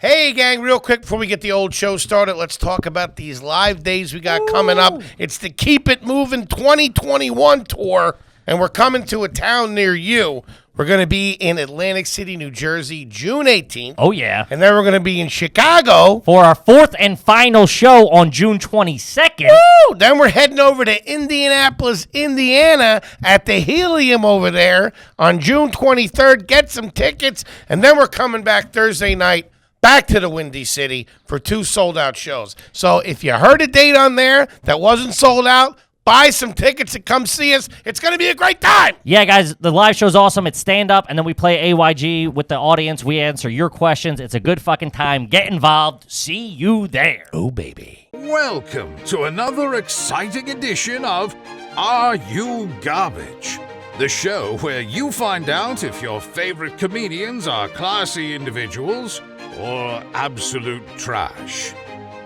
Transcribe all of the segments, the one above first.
Hey, gang, real quick before we get the old show started, let's talk about these live days we got coming up. It's the Keep It Moving 2021 tour, and we're coming to a town near you. We're going to be in Atlantic City, New Jersey, June 18th. Oh, yeah. And then we're going to be in Chicago for our fourth and final show on June 22nd. Woo! Then we're heading over to Indianapolis, Indiana at the Helium over there on June 23rd. Get some tickets. And then we're coming back Thursday night back to the Windy City for 2 sold-out shows. So if you heard a date on there that wasn't sold out, buy some tickets and come see us. It's going to be a great time. Yeah, guys, the live show's awesome. It's stand-up, and then we play AYG with the audience. We answer your questions. It's a good fucking time. Get involved. See you there. Oh, baby. Welcome to another exciting edition of Are You Garbage? The show where you find out if your favorite comedians are classy individuals or absolute trash.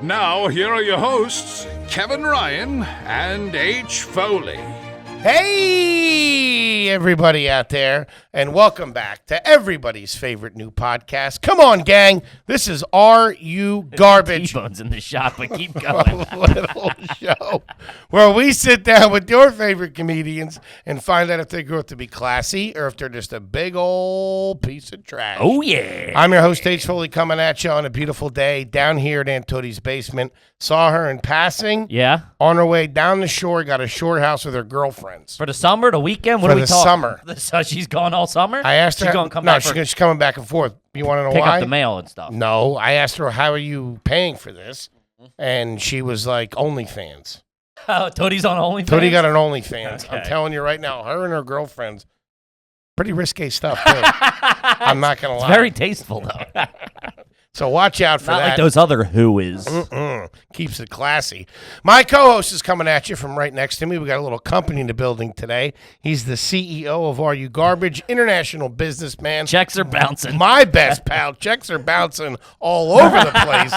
Now, here are your hosts, Kevin Ryan and H. Foley. Hey, everybody out there, and welcome back to everybody's favorite new podcast. Come on, gang. This is Are You Garbage? T-Bone's in the shop, but keep going. Little show where we sit down with your favorite comedians and find out if they grew up to be classy or if they're just a big old piece of trash. Oh, yeah. I'm your host, H. Foley, coming at you on a beautiful day down here at Aunt Tootie's basement. Saw her in passing. Yeah? On her way down the shore, got a shore house with her girlfriends. For the summer, the weekend? What For are we the talking? summer. So she's gone all summer? I asked her. She's going to come no, back she's coming back and forth. You want to know pick why? up the mail and stuff. No, I asked her, how are you paying for this? And she was like, OnlyFans. Oh, Tootie's on OnlyFans? Tootie got an OnlyFans. Okay. I'm telling you right now, her and her girlfriends, pretty risque stuff, too. I'm not going to lie. It's very tasteful, though. So watch out for Not that. like those other whois. Keeps it classy. My co-host is coming at you from right next to me. We got a little company in the building today. He's the CEO of Are You Garbage, international businessman. Checks are bouncing. My best pal. Checks are bouncing all over the place.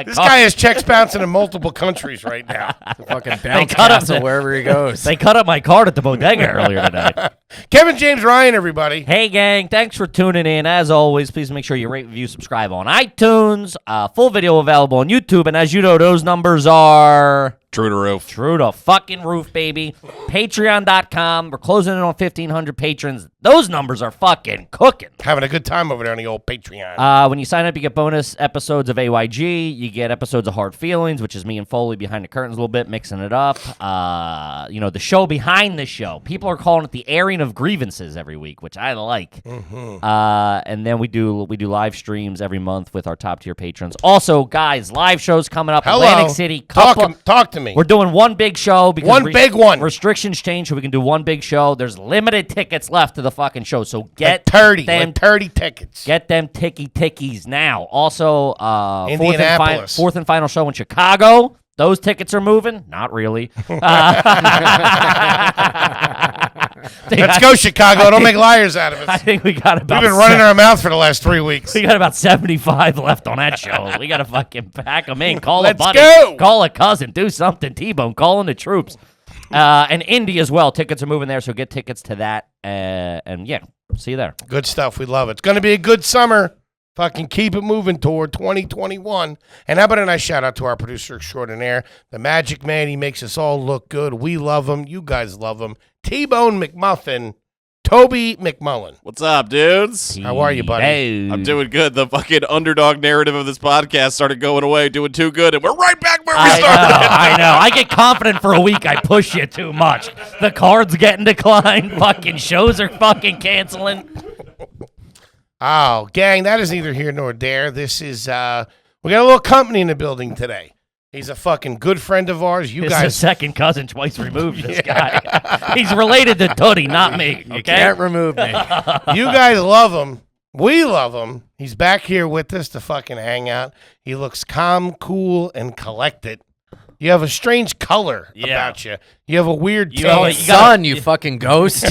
This guy has checks bouncing in multiple countries right now. Fucking bounce cut castle up wherever he goes. They cut up my card at the bodega earlier today. Kevin James Ryan, everybody. Hey, gang. Thanks for tuning in. As always, please make sure you rate, review, subscribe on iTunes. Full video available on YouTube. And as you know, those numbers are... True to roof. True to fucking roof, baby. Patreon.com. We're closing in on 1,500 patrons. Those numbers are fucking cooking. Having a good time over there on the old Patreon. When you sign up, you get bonus episodes of AYG. You get episodes of Hard Feelings, which is me and Foley behind the curtains a little bit, mixing it up. The show behind the show. People are calling it the airing of grievances every week, which I like. And then we do live streams every month with our top tier patrons. Also, guys, live shows coming up. Hello. Atlantic City. Talk to me. We're doing one big show because One big one. Restrictions change, so we can do one big show. There's limited tickets left to the fucking show, so get like 30 tickets. Get them tickies now. Also, Indianapolis. fourth and final show in Chicago. Those tickets are moving. Not really. Let's go, Chicago. Don't make liars out of us. I think we got about... We've been running our mouth for the last 3 weeks. We got about 75 left on that show. We got to fucking pack them in. Call Let's a buddy. go. Call a cousin. Do something. T-Bone. Call in the troops. And Indy as well. Tickets are moving there, so get tickets to that. And yeah, see you there. Good stuff. We love it. It's going to be a good summer. Fucking Keep It Moving Tour 2021. And how about a nice shout out to our producer extraordinaire, the Magic Man. He makes us all look good. We love him. You guys love him. T-Bone McMuffin, Toby McMullen. What's up, dudes? How are you, buddy? I'm doing good. The fucking underdog narrative of this podcast started going away, doing too good, and we're right back where we started. I know. I get confident for a week. I push you too much. The cards getting declined. Fucking shows are fucking canceling. Oh, gang, that is neither here nor there. This is, we got a little company in the building today. He's a fucking good friend of ours. You This guys. is a second cousin twice removed, this guy. He's related to Tootie, not me. Okay? Can't remove me. You guys love him. We love him. He's back here with us to fucking hang out. He looks calm, cool, and collected. You have a strange color about you. You have a weird taste. Son, you fucking ghost.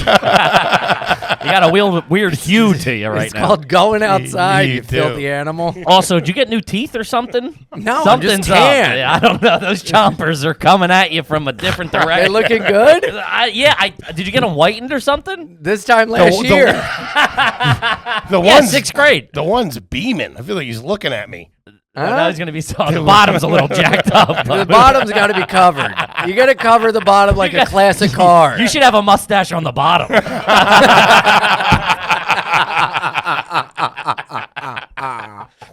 got a weird hue to you right It's now. called going outside, You you do. filthy animal. Also, did you get new teeth or something? No, I'm Something's just up. tan. Yeah, I don't know. Those chompers are coming at you from a different They direction. looking good? Did you get them whitened or something? This time last year. The Yeah, one's 6th grade. The one's beaming. I feel like he's looking at me. That was gonna be so. The bottom's a little jacked up. The bottom's got to be covered. You got to cover the bottom like a classic car. You should have a mustache on the bottom.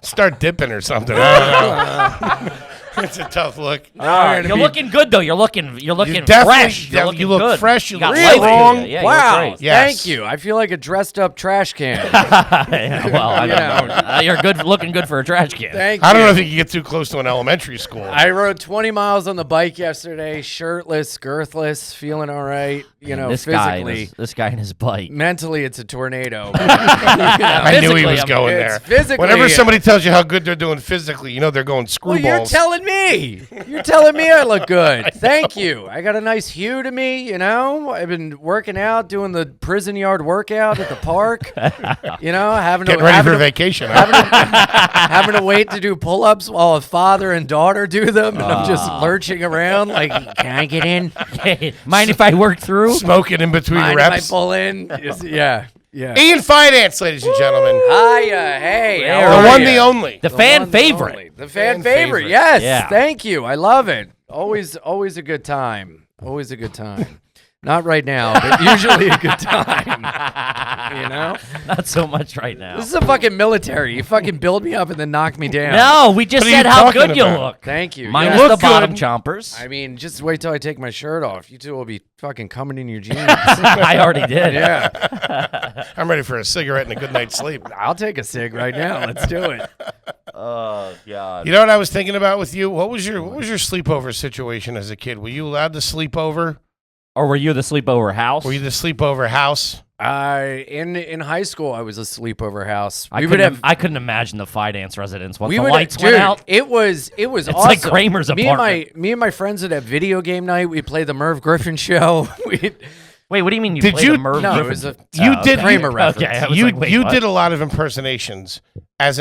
Start dipping or something. I don't know. It's a tough look. You're looking good though. You're looking definitely- fresh. You're you looking look good. fresh, you got look life to strong. you. Yeah, Wow. you look great. Yes. Thank you. I feel like a dressed up trash can. Yeah, well, I don't know. You're good, looking good for a trash can. Thank you. I don't know if you can get too close to an elementary school. I rode 20 miles on the bike yesterday, shirtless, girthless, feeling all right. You know, this guy, physically. this guy and his bike. Mentally, it's a tornado. I knew he physically, was going it's there. physically- Whenever somebody tells you how good they're doing physically, you know they're going Well, screwballs. you're telling me. You're telling me I look good. Thank you. I got a nice hue to me, you know. I've been working out, doing the prison yard workout at the park. You know, Getting ready for vacation. having to wait to do pull-ups while a father and daughter do them, and I'm just lurching around like, can I get in? Mind if I work through? Smoking in between Mind if I reps. pull in? Yeah. Ian Fidance, ladies and gentlemen. Hiya, hey, There how The are one, ya? the only. The fan one, favorite. only. The fan Fan favorite. favorite. Yes. Yeah. Thank you. I love it. Always a good time. Always a good time. Not right now, but usually a good time. You know? Not so much right now. This is a fucking military. You fucking build me up and then knock me down. No, we just What are said you how talking good you about? look. Thank you. Minus Yeah. the Look bottom good. chompers. I mean, just wait till I take my shirt off. You two will be fucking coming in your jeans. I already did. Yeah. I'm ready for a cigarette and a good night's sleep. I'll take a cig right now. Let's do it. Oh God. You know what I was thinking about with you? What was your sleepover situation as a kid? Were you allowed to sleep over? Or were you the sleepover house? Were you the sleepover house? In high school, I was a sleepover house. I couldn't imagine the Fidance residence once the lights dude, went out. It was It's awesome. like Kramer's apartment. Me and my friends would have video game night. We play the Merv Griffin show. Wait, what do you mean you Did played you- the Merv No, it Griffin? was a You did- Kramer Okay, reference. I was You like, wait, you what? did a lot of impersonations as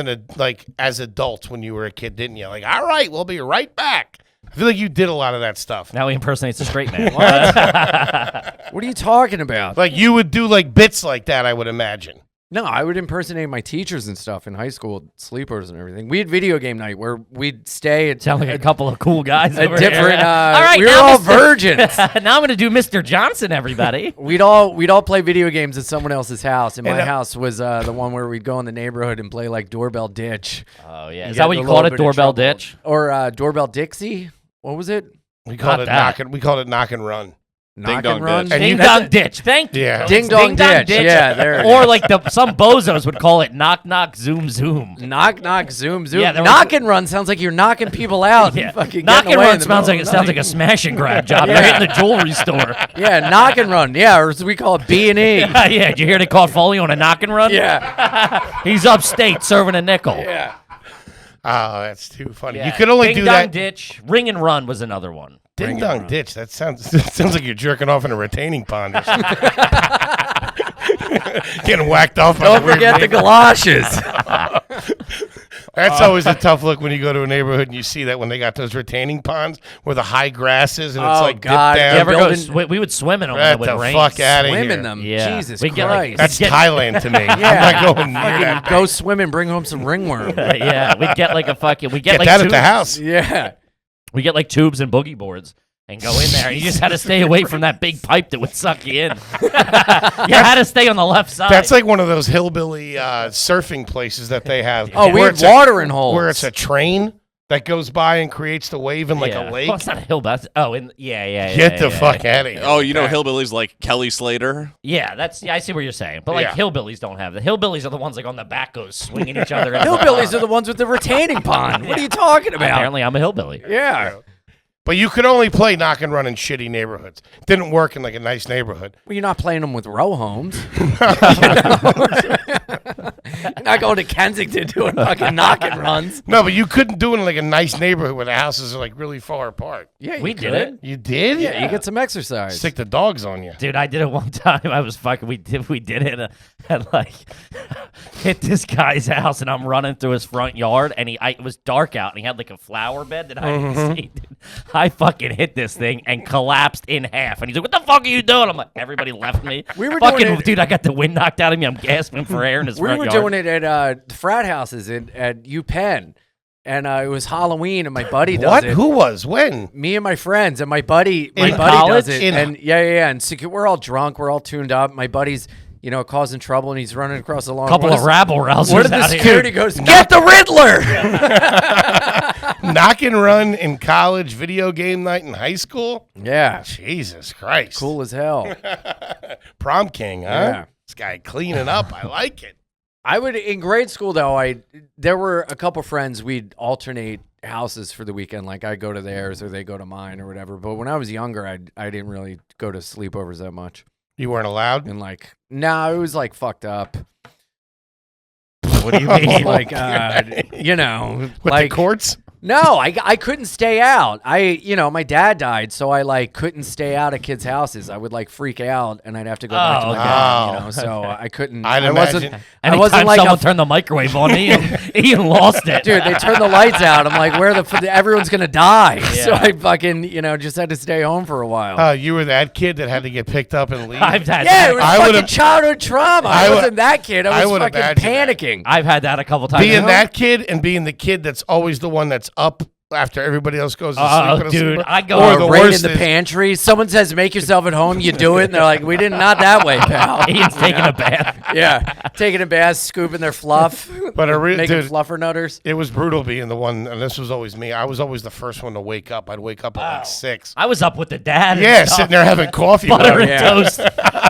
as adults when you were a kid, didn't you? Like, all right, we'll be right back. I feel like you did a lot of that stuff. Now he impersonates a straight man. What are you talking about? Like you would do like bits like that, I would imagine. No, I would impersonate my teachers and stuff in high school, sleepers and everything. We had video game night where we'd stay at Sound like a couple of cool guys. a over different. here. All right, we were now all Mr. virgins. Now I'm gonna do Mr. Johnson, everybody. We'd all play video games at someone else's house, and my And, house was the one where we'd go in the neighborhood and play like doorbell ditch. Oh yeah, You is get that what in you a called little it? bit of Doorbell trouble. ditch. Or doorbell Dixie? What was it? We called Not it that. We called it knock and run. Knock dong and run. ditch. And Ding you- dong ditch. Thank you. Yeah. Ding dong ditch. Yeah, there it Or is. like some bozos would call it knock knock zoom zoom. Knock knock zoom zoom. Yeah, there knock was- and run sounds like you're knocking people out. Yeah. And fucking Knock getting and away run in the sounds like middle it of the sounds like night. a smash and grab job. Yeah. You're hitting the jewelry store. Yeah, knock and run. Yeah, or as we call it B&E. Yeah, did you hear they called Foley on a knock and run? Yeah. He's upstate serving a nickel. Yeah. Oh, that's too funny. Yeah. You could only Ding do dong that. ditch. Ring and run was another one. Ding dong ditch. That sounds like you're jerking off in a retaining pond or something. Getting whacked off. Don't forget the galoshes. That's always a tough look when you go to a neighborhood and you see that when they got those retaining ponds where the high grass is and it's Oh, like God. dipped You down. ever go? building- We would swim in them Get when it the would rain. fuck out of Swim here. in them. Yeah. Jesus We get, like, Christ. That's Get- Thailand to me. Yeah. I'm not going near that. Fucking go swim and bring home some ringworm. Yeah, we'd get like a fucking. We Get like that tubes. at the house. Yeah. We get like tubes and boogie boards and go in there. And you just had to stay away from that big pipe that would suck you in. You had to stay on the left side. That's like one of those hillbilly surfing places that they have. Oh, we where had it's a- watering holes. Where it's a train that goes by and creates the wave in like Yeah. a lake. Well, it's not a hill, but yeah. Get the fuck out of here. Oh, you know hillbillies like Kelly Slater? Yeah, I see what you're saying. But like Yeah. hillbillies don't have the hillbillies are the ones like on the back goes swinging each other. Hillbillies are the ones with the retaining pond. What are you talking about? Apparently, I'm a hillbilly. Yeah. But you could only play knock and run in shitty neighborhoods. Didn't work in like a nice neighborhood. Well, you're not playing them with row homes. You're not going to Kensington doing fucking knocking runs. No, but you couldn't do it in like a nice neighborhood where the houses are like really far apart. Yeah, We did it. You did? Yeah, you get some exercise. Stick the dogs on you. Dude, I did it one time. I was fucking. We did it, and like hit this guy's house, and I'm running through his front yard, and it was dark out, and he had like a flower bed that I didn't see. Dude, I fucking hit this thing and collapsed in half, and he's like, "What the fuck are you doing?" I'm like, "Everybody left me." We were fucking doing it- dude. I got the wind knocked out of me. I'm gasping for air in his We front were yard. doing it at frat houses at UPenn, and it was Halloween, and my buddy does What? it. Who was? When? Me and my friends, and my buddy In does college? it. In- And yeah. And we're all drunk, we're all tuned up. My buddy's, causing trouble, and he's running across the lawn. couple of rabble rousers. What did the out here. security goes? Get the Riddler! Knock and run in college, video game night in high school? Yeah, Jesus Christ. cool as hell. Prom king, huh? Yeah. This guy cleaning up. I like it. I would in grade school though. There were a couple friends. We'd alternate houses for the weekend. Like I'd go to theirs or they go to mine or whatever. But when I was younger, I didn't really go to sleepovers that much. You weren't allowed? And no, it was like fucked up. What do you mean? Like With like the courts? no, I couldn't stay out. My dad died, so I couldn't stay out at kids' houses. I would freak out, and I'd have to go back to my dad. okay. So I couldn't. I'd I wasn't. imagine- I wasn't Anytime like someone a turned the microwave on, Ian lost it. dude. They turned the lights out. I'm like, everyone's gonna die. So Yeah. I fucking just had to stay home for a while. You were that kid that had to get picked up and leave? I've had yeah, that. it was I fucking would've- childhood trauma. I I would- wasn't that kid. I I was would fucking imagine that. panicking. I've had that a couple times. being that kid and being the kid that's always the one that's up after everybody else goes to sleep. Oh, in a dude, sleeper. I go Or to the Right worst in the is- pantry. Someone says, "Make yourself at home." You do it, and they're like, "We didn't, not that way, pal." Ian's taking a bath. Yeah, taking a bath, scooping their fluff, But a real making dude, fluffer nutters. it was brutal being the one, and this was always me. I was always the first one to wake up. I'd wake up at 6. I was up with the dad. and Yeah, stuff. sitting there having coffee. Butter with and him. Yeah. toast.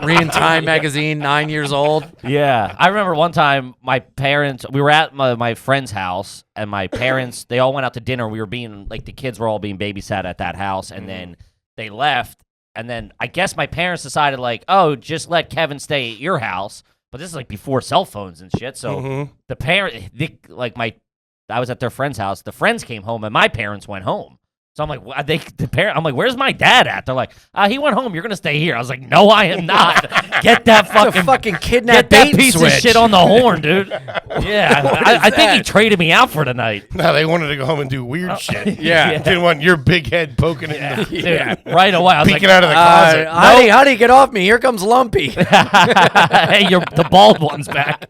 Reading Time magazine, 9 years old. Yeah, I remember one time my parents. We were at my friend's house, and my parents they all went out to dinner. We were being the kids were all being babysat at that house, and then they left. And then I guess my parents decided oh, just let Kevin stay at your house. But this is before cell phones and shit. So the parent, I was at their friend's house. The friends came home, and my parents went home. So I'm like, I'm like, where's my dad at? They're like, he went home. You're gonna stay here. I was like, no, I am not. Get that Fucking kidnap get that bait piece switch. of shit on the horn, dude. Yeah, I think he that? traded me out for the night. No, they wanted to go home and do weird shit. Yeah. Didn't want your big head poking it in the Dude, right away. I was peeking like, out of the closet. Honey, get off me. Here comes Lumpy. hey, the bald one's back.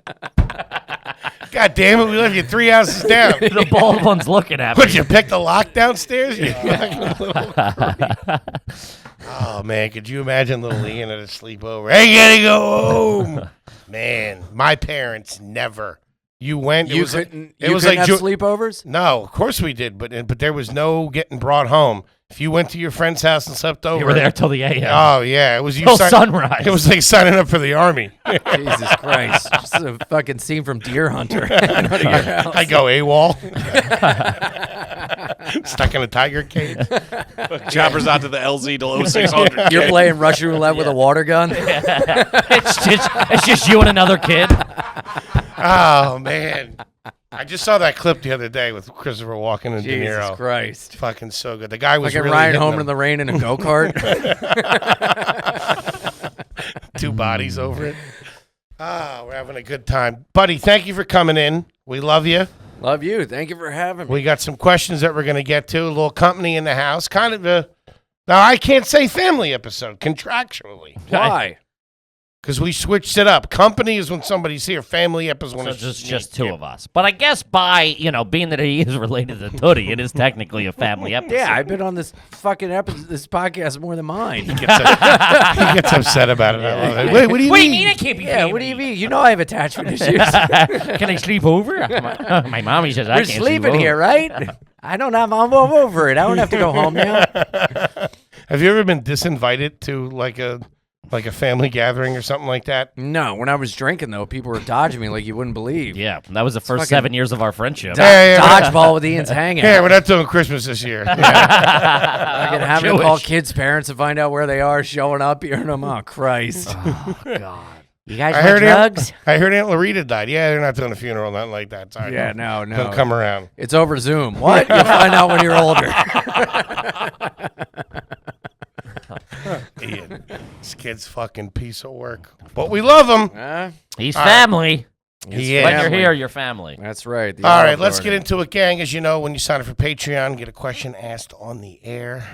God damn it, we left you 3 houses down. The bald one's looking at me. Would you pick the lock downstairs? You fucking little creep. Oh, man, could you imagine little Ian at a sleepover? Hey, gotta go home. Man, my parents never. You went. You it couldn't was have Ju- sleepovers? No, of course we did, but there was no getting brought home. If you went to your friend's house and slept over, You were there till the AM. Oh yeah, it was you. Till sunrise. It was like signing up for the army. Jesus Christ. Just a fucking scene from Deer Hunter. Out of your house. I go AWOL. Stuck in a tiger cage. Choppers out to the LZ to 0600. You're playing Russian roulette with a water gun? it's just you and another kid. Oh man, I just saw that clip the other day with Christopher Walken and De Jesus Niro. Christ. Fucking so good. The guy was Fucking really Ryan hitting home them. in the rain in a go-kart. 2 bodies over it. Ah, we're having a good time, buddy. Thank you for coming in. We love you. Love you. Thank you for having me. We got some questions that we're going to get to. A little company in the house. Kind of a, now I can't say family episode contractually Why? because we switched it up. Company is when somebody's here. Family episode when So it's just me. two of us. But I guess by, being that he is related to Tootie, it is technically a family episode. Yeah, I've been on this fucking this podcast more than mine. He gets upset about it. I love it. Wait, what do you What do you mean? mean it can't be Yeah, what do you mean? You know I have attachment issues. Can I sleep over? My mommy says I You're can't sleeping sleep here, over. right? I don't have. I'm over it. I don't have to go home now. Have you ever been disinvited to like a family gathering or something like that? No, when I was drinking though, people were dodging me like you wouldn't believe. Yeah, that was the first fucking 7 years of our friendship. Dodgeball with Ian's hanging. Yeah, we're not doing Christmas this year. Yeah. Fucking having to Jewish. call kids' parents to find out where they are, showing up, hearing them. Oh Christ! Oh, God. You guys I want heard drugs? I heard Aunt Loretta died. Yeah, they're not doing a funeral, nothing like that. Sorry. Yeah, no. Don't come around. It's over Zoom. What? You'll find out when you're older. Ian, this kid's fucking piece of work. But we love him. He's family. He is. When you're here, you're family. That's right. All right, let's get into it, gang. As you know, when you sign up for Patreon, get a question asked on the air.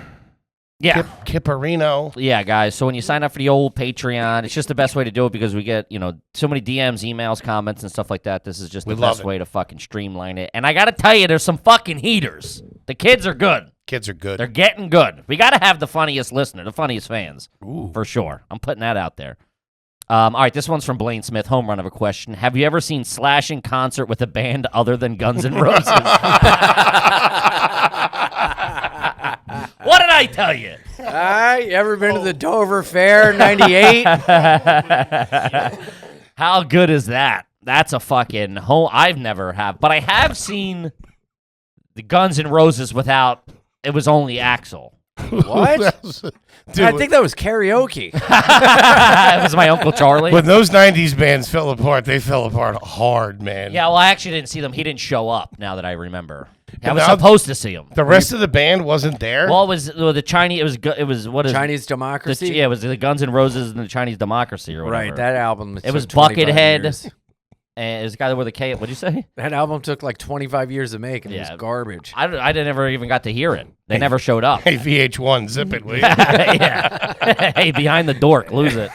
Yeah. Kipperino. Yeah, guys. So when you sign up for the old Patreon, it's just the best way to do it because we get, so many DMs, emails, comments, and stuff like that. This is just the best way to fucking streamline it. And I got to tell you, there's some fucking heaters. The kids are good. Kids are good. They're getting good. We got to have the funniest listener, the funniest fans. Ooh. For sure. I'm putting that out there. All right, this one's from Blaine Smith, home run of a question. Have you ever seen Slash in concert with a band other than Guns N' Roses? What did I tell you? You ever been to the Dover Fair 98? How good is that? That's a fucking home. I've never have, but I have seen the Guns N' Roses without, it was only Axl. What? Dude, I think that was karaoke. It was my Uncle Charlie. when those 90s bands fell apart, they fell apart hard, man. Yeah, well, I actually didn't see them. He didn't show up, now that I remember. I And was now- supposed to see him. The rest of the band wasn't there? Well, it was the Chinese, it was what is Chinese Democracy? it was the Guns N' Roses and the Chinese Democracy or whatever. Right, that album. It was took 25 Buckethead. years. And it was the guy with the K. What'd you say? That album took like 25 years to make, and it Yeah. was garbage. I never even got to hear it. They never showed up. Hey, VH1, zip it, will you? Yeah. Hey, behind the dork, lose it.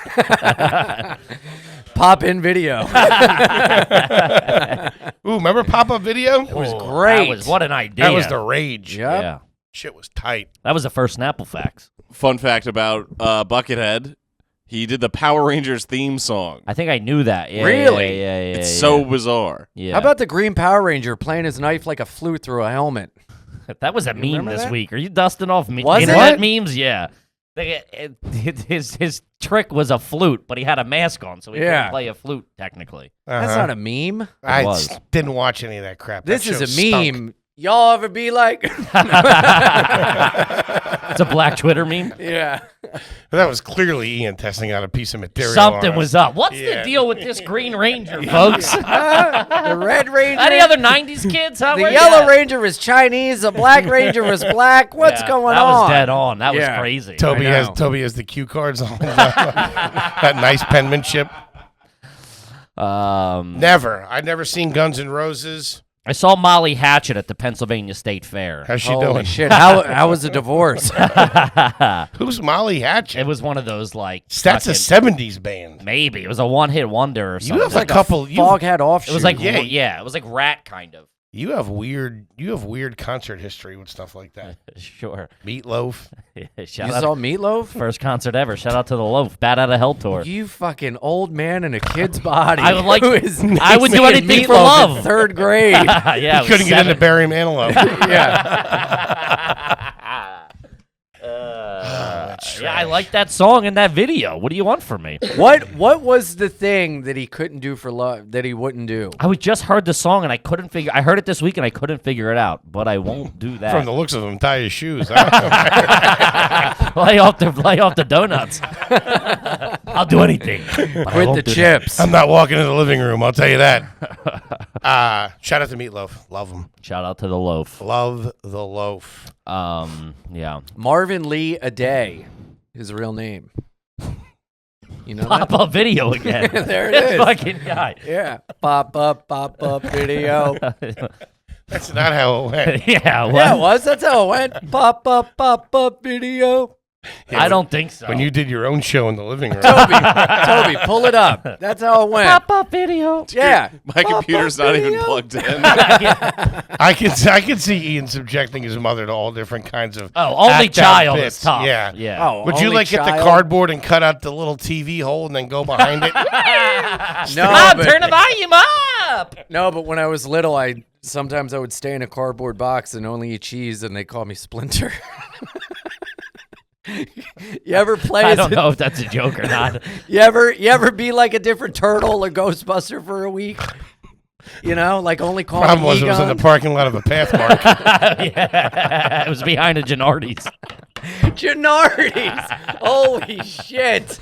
Pop-in video. Ooh, remember Pop-Up Video? It was great. What an idea. That was the rage. Yep. Yeah. Shit was tight. That was the first Snapple Facts. Fun fact about Buckethead. He did the Power Rangers theme song. I think I knew that. Yeah, Really? Yeah. It's so bizarre. Yeah. How about the Green Power Ranger playing his knife like a flute through a helmet? that was a meme remember this that? week. Are you dusting off Was internet it? memes? Yeah. His trick was a flute, but he had a mask on, so he Yeah. couldn't play a flute technically. That's not a meme. I was. didn't watch any of that crap. This That is a show meme. stunk. Y'all ever be like... It's a black Twitter meme. Yeah. That was clearly Ian testing out a piece of material. Something on was us. up. What's Yeah. the deal with this Green Ranger, folks? The Red Ranger... Any other 90s kids? Huh? The Where you Yellow at? Ranger was Chinese. The Black Ranger was black. What's Yeah, going that on? was dead on. That was Yeah. crazy. Toby I has know. the cue cards on that nice penmanship. Never. I'd never seen Guns N' Roses. I saw Molly Hatchet at the Pennsylvania State Fair. How's she Holy doing? shit. How was the divorce? Who's Molly Hatchet? It was one of those like That's a fucking- 70s band. maybe it was a one-hit wonder or something. You have a couple. Foghat offshoot. It was like Yeah. yeah, it was like Rat kind of. You have weird concert history with stuff like that. Sure. Meatloaf. Shout You out saw Meatloaf? first concert ever. Shout out to the Loaf. Bat Out of Hell tour. You fucking old man in a kid's body. I would like- who is I would do singing anything for Meatloaf love. in third grade. yeah, He it was couldn't get 7. into Barry Manilow. Yeah. Yeah, I like that song and that video. What do you want from me? What was the thing that he couldn't do for love that he wouldn't do? I just heard the song and I couldn't figure. I heard it this week and I couldn't figure it out. But I won't do that. From the looks of him, tie his shoes. lay off the donuts. I'll do anything. but I Quit won't the do that. chips. I'm not walking into the living room, I'll tell you that. Shout out to Meatloaf. Love him. Shout out to the Loaf. Love the loaf. Yeah. Marvin Lee Aday, his real name. You know Pop that? up video again. There it This is. fucking guy. Yeah. Pop up video. That's not how it went. Yeah. What? Yeah, it was. That's how it went. Pop up video. I don't think so. When you did your own show in the living room. Toby, pull it up. That's how it went. pop up video. Yeah. My computer's not even video. plugged in. I can see Ian subjecting his mother to all different kinds of Oh, only act out child bits. is tough. Yeah. Yeah. Oh, Would you only like get the child? cardboard and cut out the little TV hole and then go behind it? No, Mom, but, turn the volume up. no, but when I was little, sometimes I would stay in a cardboard box and only eat cheese, and they call me Splinter. You ever play? I as don't a- know if that's a joke or not. You ever be like a different turtle or Ghostbuster for a week? You know, like only call Problem me was it was in the Egon? parking lot of a Pathmark. Yeah. It was behind a Gennardi's. Gennardi's. Holy shit.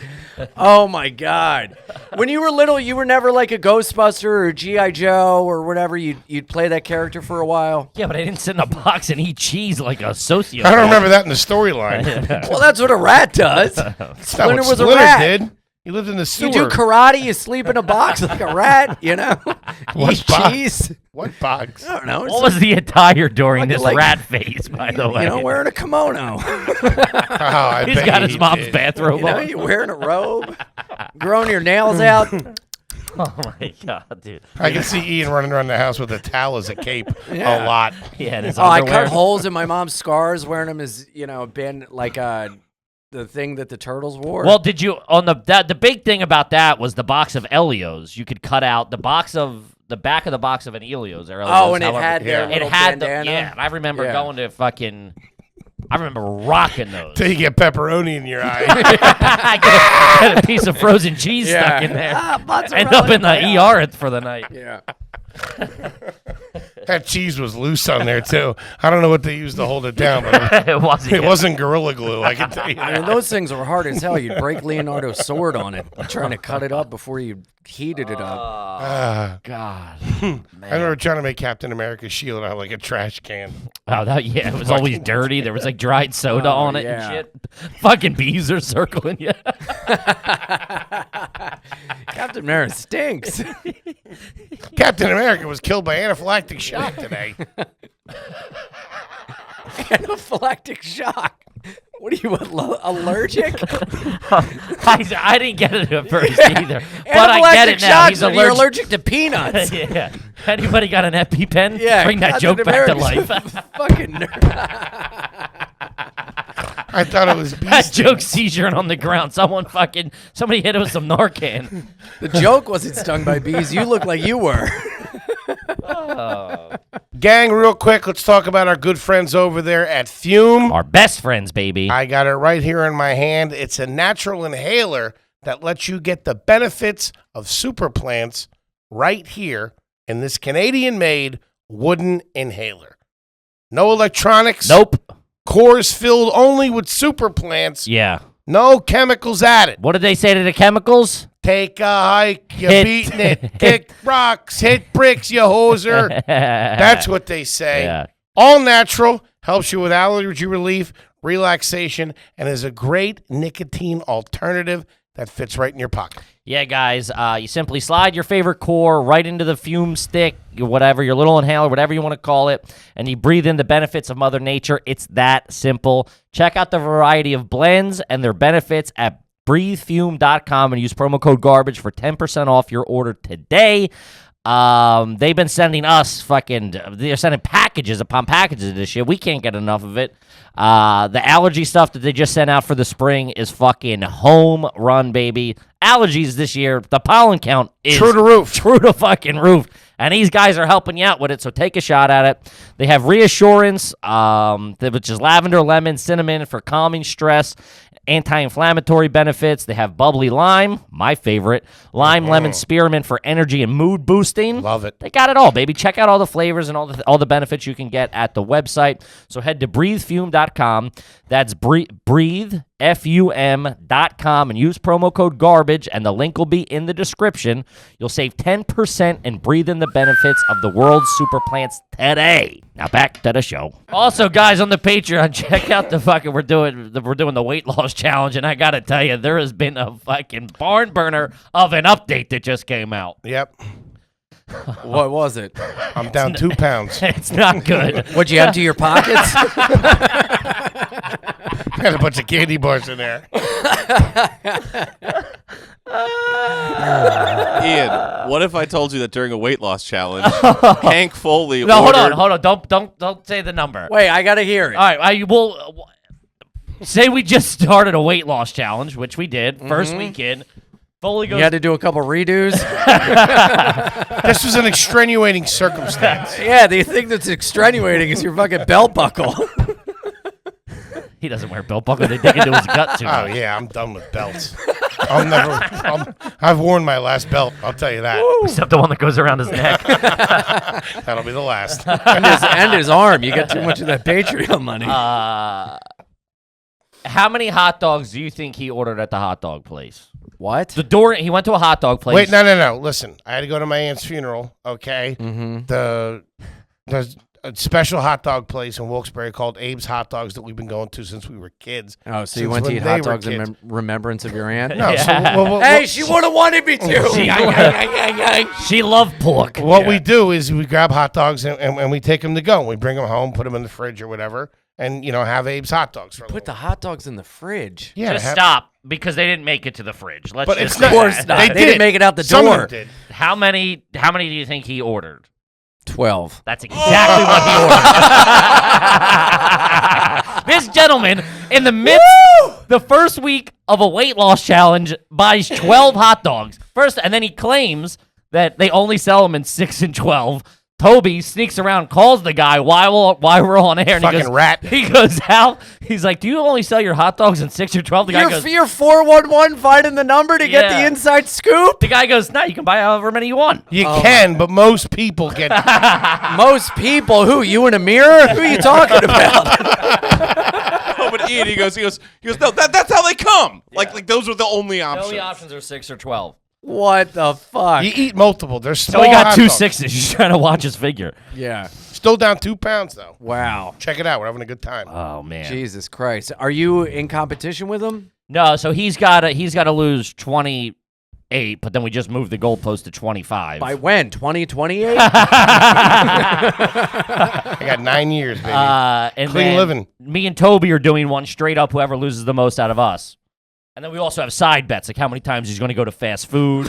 Oh my God! When you were little, you were never like a Ghostbuster or G.I. Joe or whatever. You'd play that character for a while. Yeah, but I didn't sit in a box and eat cheese like a sociopath. I don't remember that in the storyline. Well, that's what a rat does. That's not Splinter what was a Splinter rat. did. He lived in the sewer. You do karate, you sleep in a box like a rat, you know? You eat box? cheese. What box? I don't know. What was the attire during Like- this like- rat phase, by the way? You know, wearing a kimono. I He's bet got he his mom's did. bathrobe You know, on. you're wearing a robe, growing your nails out. Oh my god, dude. I can see Ian running around the house with a towel as a cape Yeah. a lot. He had his Oh, I underwear. cut holes in my mom's scars wearing them as, been like the thing that the turtles wore. Well, did you on the big thing about that was the box of Elios. You could cut out the back of the box of an Elios. Or Elios, Oh, and it however- had their yeah. it little had bandana. and I remember Yeah. going to fucking. I remember rocking those. Till you get pepperoni in your eye. I get a piece of frozen cheese stuck in there. Mozzarella. End up in the ER for the night. Yeah. That cheese was loose on there too. I don't know what they used to hold it down, but It wasn't. it wasn't Gorilla Glue. I can tell you I that. mean, those things were hard as hell. You'd break Leonardo's sword on it, trying to cut it up before you heated it up. Ah. God. I remember trying to make Captain America's shield out of like a trash can. Oh, it was always dirty. There was like dried soda on it yeah. and shit. Fucking bees are circling you. Captain America stinks. Captain America was killed by anaphylactic shock today. Anaphylactic shock. What are you, allergic? I didn't get it at first either. But I get it now. shock, He's so you're allergic to peanuts. Yeah. Anybody got an EpiPen? Yeah, Bring that Captain joke back to America's life. a fucking nerd. I thought it was That beast. joke seizuring on the ground. Somebody hit it with some Narcan. The joke wasn't stung by bees. You look like you were. Gang, real quick, let's talk about our good friends over there at Fume. Our best friends, baby. I got it right here in my hand. It's a natural inhaler that lets you get the benefits of super plants right here in this Canadian-made wooden inhaler. No electronics. Nope. Cores filled only with super plants. Yeah. No chemicals added. What did they say to the chemicals? Take a hike, you're Hit. beating it. Kick rocks, hit bricks, you hoser. That's what they say. Yeah. All natural, helps you with allergy relief, relaxation, and is a great nicotine alternative that fits right in your pocket. Yeah, guys, you simply slide your favorite core right into the fume stick, whatever, your little inhaler, whatever you want to call it, and you breathe in the benefits of Mother Nature. It's that simple. Check out the variety of blends and their benefits at breathefume.com and use promo code GARBAGE for 10% off your order today. They've been sending us they're sending packages upon packages of this shit. We can't get enough of it. The allergy stuff that they just sent out for the spring is fucking home run, baby. Allergies this year, the pollen count is True to roof. True to fucking roof. And these guys are helping you out with it, so take a shot at it. They have reassurance, which is lavender, lemon, cinnamon for calming stress, anti-inflammatory benefits. They have bubbly lime, my favorite, lime, lemon, spearmint for energy and mood boosting. Love it. They got it all, baby. Check out all the flavors and all the benefits you can get at the website. So head to breathefume.com. That's breathefum.com and use promo code GARBAGE, and the link will be in the description. You'll save 10% and breathe in the benefits of the world's super plants today. Now back to the show. Also, guys, on the Patreon, check out the fucking we're doing the weight loss challenge, and I gotta tell you, there has been a fucking barn burner of an update that just came out. Yep. What was it? I'm down 2 pounds. It's not good. Would you empty your pockets? Had a bunch of candy bars in there. Ian, what if I told you that during a weight loss challenge, Hank Foley No, ordered... hold on. Don't say the number. Wait, I gotta hear it. All right, I will say we just started a weight loss challenge, which we did first weekend. Foley goes. You had to do a couple redos. This was an extenuating circumstance. Yeah, the thing that's extenuating is your fucking belt buckle. He doesn't wear belt buckle. They dig into his gut too Oh much. yeah, I'm done with belts. I've worn my last belt. I'll tell you that. Except the one that goes around his neck. That'll be the last. and his arm. You got too much of that Patreon money. How many hot dogs do you think he ordered at the hot dog place? What? The door. He went to a hot dog place. Wait, no. Listen, I had to go to my aunt's funeral. Okay, Mm-hmm. There's a special hot dog place in Wilkes-Barre called Abe's Hot Dogs that we've been going to since we were kids. Oh, so you Since went to when eat they hot were dogs in kids. remembrance of your aunt? No, so Hey, she would have wanted me to. She loved pork. what we do is we grab hot dogs and we take them to go. We bring them home, put them in the fridge or whatever, and have Abe's hot dogs for a Put the little hot dogs in the fridge. while. Yeah, Just have- stop because they didn't make it to the fridge. Let's But just it's say not. Of course that. not. They They did didn't make it out the Some door. of them did. How many do you think he ordered? 12. That's exactly what he ordered. This gentleman, in the midst, the first week of a weight loss challenge, buys 12 hot dogs. First, and then he claims that they only sell them in 6 and 12. Toby sneaks around, calls the guy while we're on air. And Fucking he goes, rat. He goes, Al, he's like, do you only sell your hot dogs in 6 or 12? The guy goes, You're 411 finding the number to get the Yeah. inside scoop? the guy goes, no, you can buy however many you want. You can, but most people get. Most people, who? You in a mirror? Who are you talking about? Oh, but Ian, he goes, no, that's how they come. Like those are the only The options. only options are 6 or 12. What the fuck? You eat multiple. There's So small he got hot 2 dogs. 6s. He's trying to watch his figure. Yeah. Still down 2 pounds though. Wow. Check it out. We're having a good time. Oh, man. Jesus Christ. Are you in competition with him? No, so he's got to lose 28, but then we just moved the goalpost to 25. By when? 2028? I got 9 years, baby. And Clean then living. Me and Toby are doing one straight up. Whoever loses the most out of us, and then we also have side bets, like how many times he's going to go to fast food.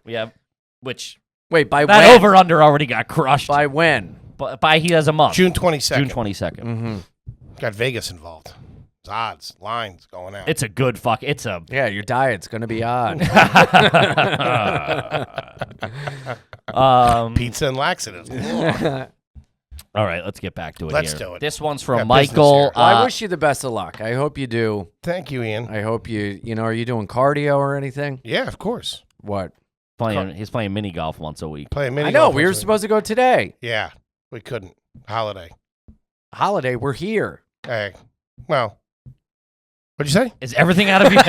We have, which Wait, by that when? over under already got crushed. By when? By he has a month. June 22nd. June 22nd. Mm-hmm. Got Vegas involved. It's odds, lines going out. It's a good fuck. It's a Yeah, your diet's going to be odd. pizza and laxatives. all right. Let's get back to it. Let's here. do it. This one's Got from business Michael. here. Well, I wish you the best of luck. I hope you do. Thank you, Ian. I hope are you doing cardio or anything? Yeah, of course. What? He's playing mini golf once a week. Play a mini I know. golf We were once a week. supposed to go today. Yeah, we couldn't. Holiday. Holiday, we're here. Hey, well, what'd you say? Is everything out of your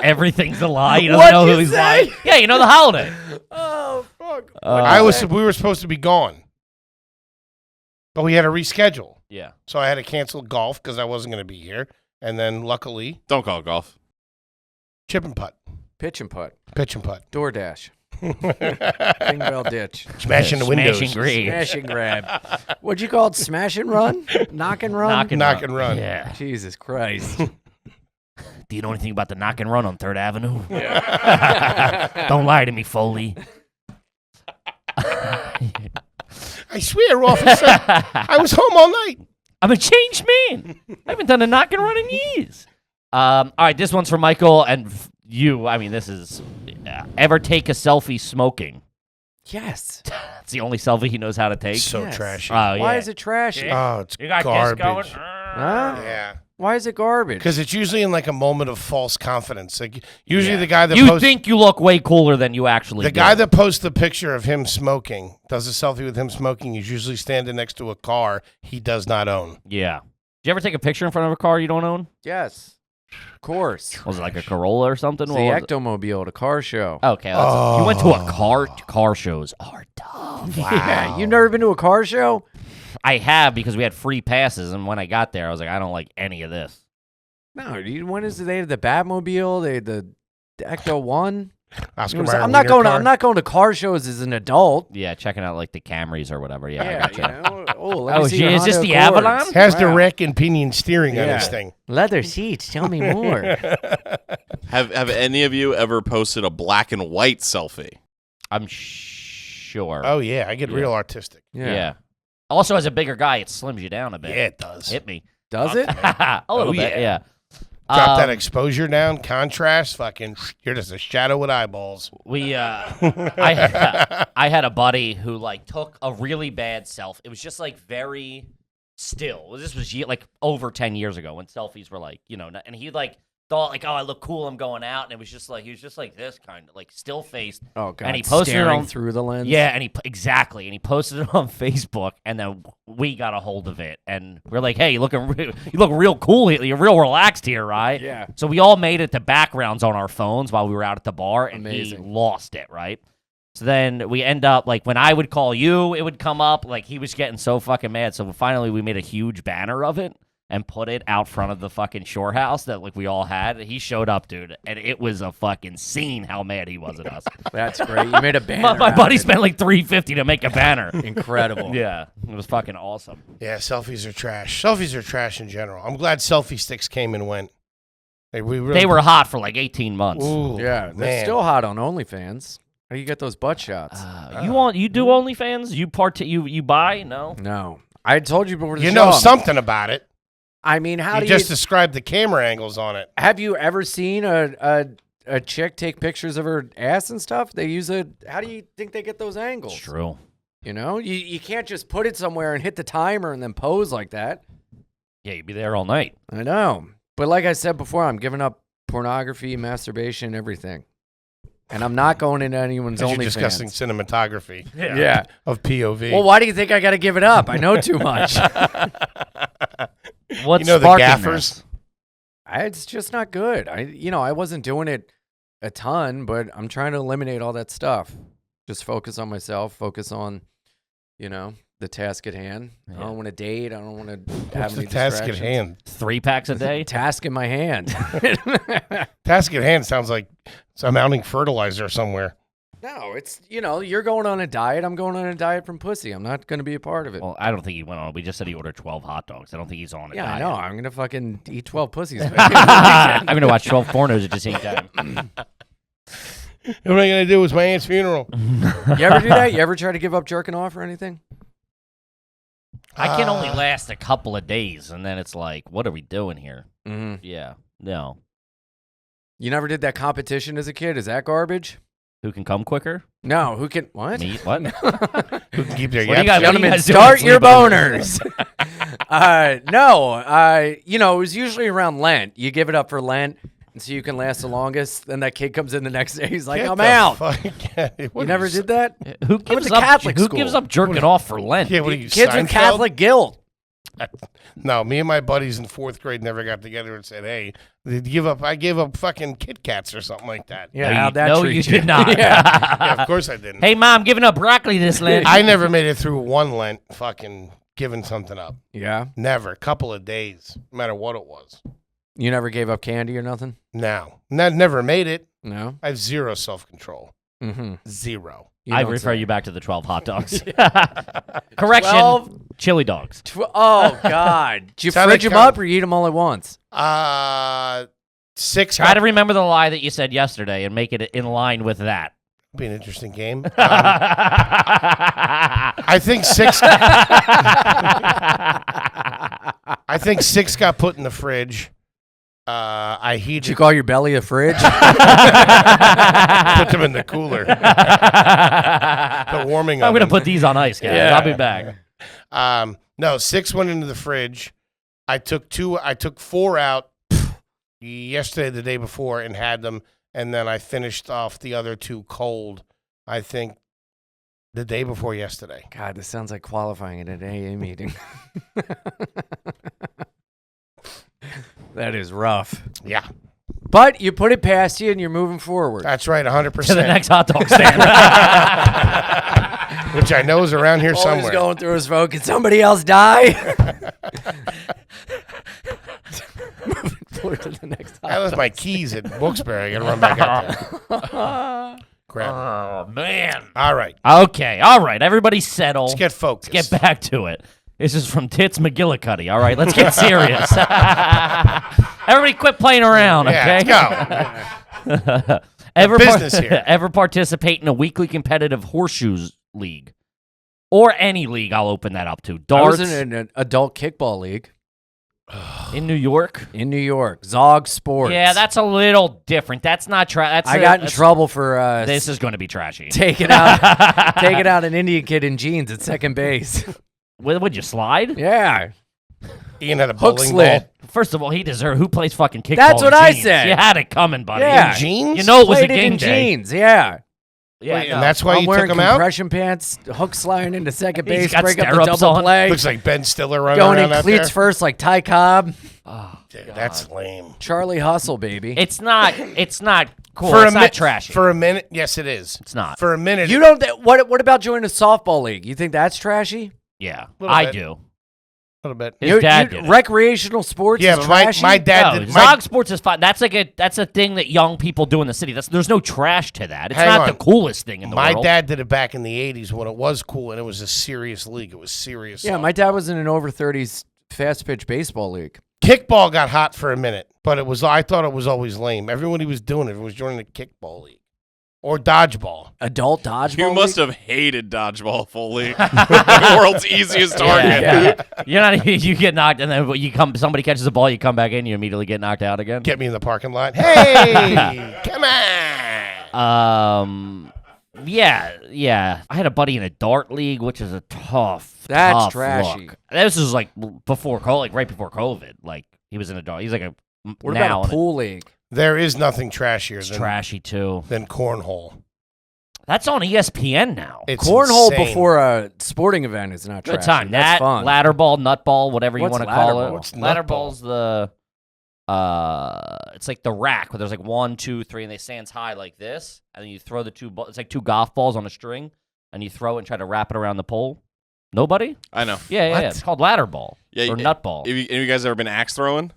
Everything's a lie. You don't What'd know you who he's say? lying. Yeah, you know the holiday. Oh, fuck. We were supposed to be gone, but we had to reschedule. Yeah. So I had to cancel golf because I wasn't going to be here, and then luckily, Don't call it golf. chip and putt, Pitch and putt. pitch and putt, DoorDash. Ding bell ditch. smashing the windows, Smashing green. Smash and grab. What'd you call it? Smash and run? Knock and run? knock and run. Yeah. Jesus Christ. Do you know anything about the knock and run on 3rd Avenue? Don't lie to me, Foley. I swear, officer, I was home all night. I'm a changed man. I haven't done a knock and run in years. All right, this one's for Michael and you. I mean, this is ever take a selfie smoking? Yes. It's the only selfie he knows how to take. So Yes. trashy. Oh, Why yeah. is it trashy? Oh, it's You got garbage. this going? Huh? Yeah, Why is it garbage? because it's usually in like a moment of false confidence. Like usually Yeah. the guy that You posts, think you look way cooler than you actually the do. guy that posts the picture of him smoking, does a selfie with him smoking. He's usually standing next to a car he does not own. Yeah. Did you ever take a picture in front of a car you don't own? Yes. Of course. Was it like a Corolla or something? It's What the was it? Ectomobile at a car show. Okay, you went to a car shows are tough. Yeah. You've never been to a car show? I have because we had free passes, and when I got there, I was like, I don't like any of this. No. When is it? They had the Batmobile. They had the Ecto One. Oscar You know, Mayer I'm not wiener going. car. I'm not going to car shows as an adult. Yeah, checking out like the Camrys or whatever. Yeah, I Yeah. gotcha. You know? Oh, let me Oh, see gee, your is this Honda the Accords. Avalon? Has the Wow. rack and pinion steering on Yeah. this thing. Leather seats. Tell me more. Have any of you ever posted a black and white selfie? I'm sure. Oh yeah, I get Yeah. real artistic. yeah. Also, as a bigger guy, it slims you down a bit. Yeah, it does. Hit me. Does it? A little bit, yeah. yeah. Drop that exposure down, contrast, fucking. You're just a shadow with eyeballs. I had a buddy who like took a really bad selfie. It was just like very still. This was like over 10 years ago when selfies were like, and he like thought like, oh, I look cool, I'm going out, and it was just like he was just like this kind of like still faced. Oh god, and he posted it staring on through the lens. Yeah, and and he posted it on Facebook, and then we got a hold of it, and we're like, hey, you look real cool, you're real relaxed here, right? Yeah. So we all made it the backgrounds on our phones while we were out at the bar, and Amazing. he lost it, right? So then we end up, like, when I would call you, it would come up. Like, he was getting so fucking mad. So finally we made a huge banner of it and put it out front of the fucking shore house that, like, we all had. He showed up, dude, and it was a fucking scene how mad he was at us. That's great. You made a banner. My buddy spent, like, $350 to make a banner. Incredible. Yeah, it was fucking awesome. Yeah, selfies are trash. Selfies are trash in general. I'm glad selfie sticks came and went. They were hot for, like, 18 months. Ooh, Yeah, they're man. still hot on OnlyFans. How do you get those butt shots? You do OnlyFans? You buy? No. No, I told you before the You show. know something about it. I mean, how You do just you described the camera angles on it. have you ever seen a chick take pictures of her ass and stuff? They use how do you think they get those angles? It's true. You know, you can't just put it somewhere and hit the timer and then pose like that. Yeah, you'd be there all night. I know, but like I said before, I'm giving up pornography, masturbation, everything, and I'm not going into anyone's You're OnlyFans. discussing cinematography Yeah. of POV. Well, why do you think I got to give it up? I know too much. What's You know the sparking gaffers? this? It's just not good. I wasn't doing it a ton, but I'm trying to eliminate all that stuff. Just focus on myself. Focus on, the task at hand. I don't want to date. I don't want to have What's any the task at distractions. hand? 3 packs a day? Task in my hand. Task at hand sounds like I'm mounting fertilizer somewhere. No, it's you're going on a diet. I'm going on a diet from pussy. I'm not going to be a part of it. Well, I don't think he went on. We just said he ordered 12 hot dogs. I don't think he's on a Yeah, diet. I know. I'm gonna fucking eat 12 pussies. I'm going to watch 12 pornos at the same time. What am I going to do? It's my aunt's funeral. You ever do that? You ever try to give up jerking off or anything? I can only last a couple of days, and then it's like, what are we doing here? Mm-hmm. Yeah. No. You never did that competition as a kid? Is that garbage? Who can come quicker? No. Who can? What? Me? What? Who can keep their What do you yaps got- shut? Gentlemen, guys doing start at your sleepovers? boners. No. It was usually around Lent. You give it up for Lent, and so you can last the longest. Then that kid comes in the next day. He's like, Get I'm the out. fuck- You What never are did that? Who gives to up? Catholic Who school. gives up jerking off for Lent? Yeah, what are you, Kids with Seinfeld? Catholic guilt. No, me and my buddies in 4th grade never got together and said, "Hey, I gave up fucking Kit Kats or something like that." Yeah, No, how'd that no, treat you did not. Yeah, of course I didn't. Hey, Mom, giving up broccoli this Lent. I never made it through one Lent fucking giving something up. Yeah. Never. A couple of days, no matter what it was. You never gave up candy or nothing? No. Never made it. No. I have zero self-control. Mm-hmm. Zero. I refer you back to the 12 hot dogs. Correction. 12? Chili dogs. Oh, God. Did you Sound fridge like them up or you eat them all at once? 6. Try to remember the lie that you said yesterday and make it in line with that. Be an interesting game. I think 6. I think 6 got put in the fridge. I Did you heated. call your belly a fridge? Put them in the cooler. The warming. I'm going to oven. put these on ice, guys. Yeah. I'll be back. No, 6 went into the fridge. I took 4 out yesterday, the day before, and had them, and then I finished off the other 2 cold. I think the day before yesterday. God, this sounds like qualifying at an AA meeting. That is rough. Yeah, But you put it past you and you're moving forward. that's right, 100%. To the next hot dog stand. Which I know is around here Always somewhere. going through his phone. Can somebody else die? Moving forward to the next I left my keys at Wilkes-Barre. I got to run back out there. Grab 'em. Oh, man. All right, Okay. All right. Everybody settle. let's get focused. Get back to it. This is from Tits McGillicuddy. All right, let's get serious. Everybody quit playing around, okay? Yeah, let's go. Business here. Ever participate in a weekly competitive horseshoes league? Or any league I'll open that up to. I Darts was in an adult kickball league in New York? in New York. Zog Sports. Yeah, that's a little different. That's not I got in trouble for This is going to be trashy. taking out an Indian kid in jeans at second base. Would you slide? Yeah. Ian had a Hook bowling slid. ball. First of all, he deserved. Who plays fucking kickball? That's what in I jeans? said. You had it coming, buddy. Yeah. In jeans? You know it was a Played it game in day. jeans, yeah. Yeah, Wait, no. and that's why I'm you wearing took him out? compression pants, hook sliding into second He's base, got break up the stirrups double on. play, Looks like Ben Stiller running going around in out cleats there. first like Ty Cobb. Oh, Dude, God. that's lame. Charlie Hustle, baby. It's not cool. For It's a not trashy. For a minute, yes, it is. It's not. For a minute, You don't. What about joining a softball league? You think that's trashy? Yeah, Little I bit. do. a little bit. His dad did it. Recreational sports. Yeah, is but trashy? my dad No, did. Zog Sports is fine. That's a thing that young people do in the city. There's no trash to that. It's Hang not on. the coolest thing in the My world. dad did it back in the 80s when it was cool and it was a serious league. It was serious. Yeah, my dad was in an over 30s fast pitch baseball league. Kickball got hot for a minute, but I thought it was always lame. Everybody was doing it. It was joining the kickball league or dodgeball. Adult dodgeball. You must league? have hated dodgeball, Foley. The world's easiest target. Yeah. You're not even, you get knocked, and then somebody catches a ball, you come back in, you immediately get knocked out again. Get me in the parking lot. Hey, come on. Yeah. I had a buddy in a dart league, which is a tough. That's tough trashy. look. This was like before COVID, like right before COVID. Like he was in a dart. He's like a What now about a pool league? There is nothing trashier It's than trashy too. cornhole. That's on ESPN now. It's Cornhole insane. before a sporting event is not Good trashy. time. That's That fun. ladder ball, nut ball, whatever you What's want to ladder call ball? it. What's Ladder nut ball? ball's the it's like the rack where there's like 1, 2, 3, and they stands high like this, and then you throw the two balls. It's like two golf balls on a string, and you throw it and try to wrap it around the pole. Nobody? I know. Yeah. What? It's called ladder ball Yeah, or nut ball. Have you guys ever been axe throwing?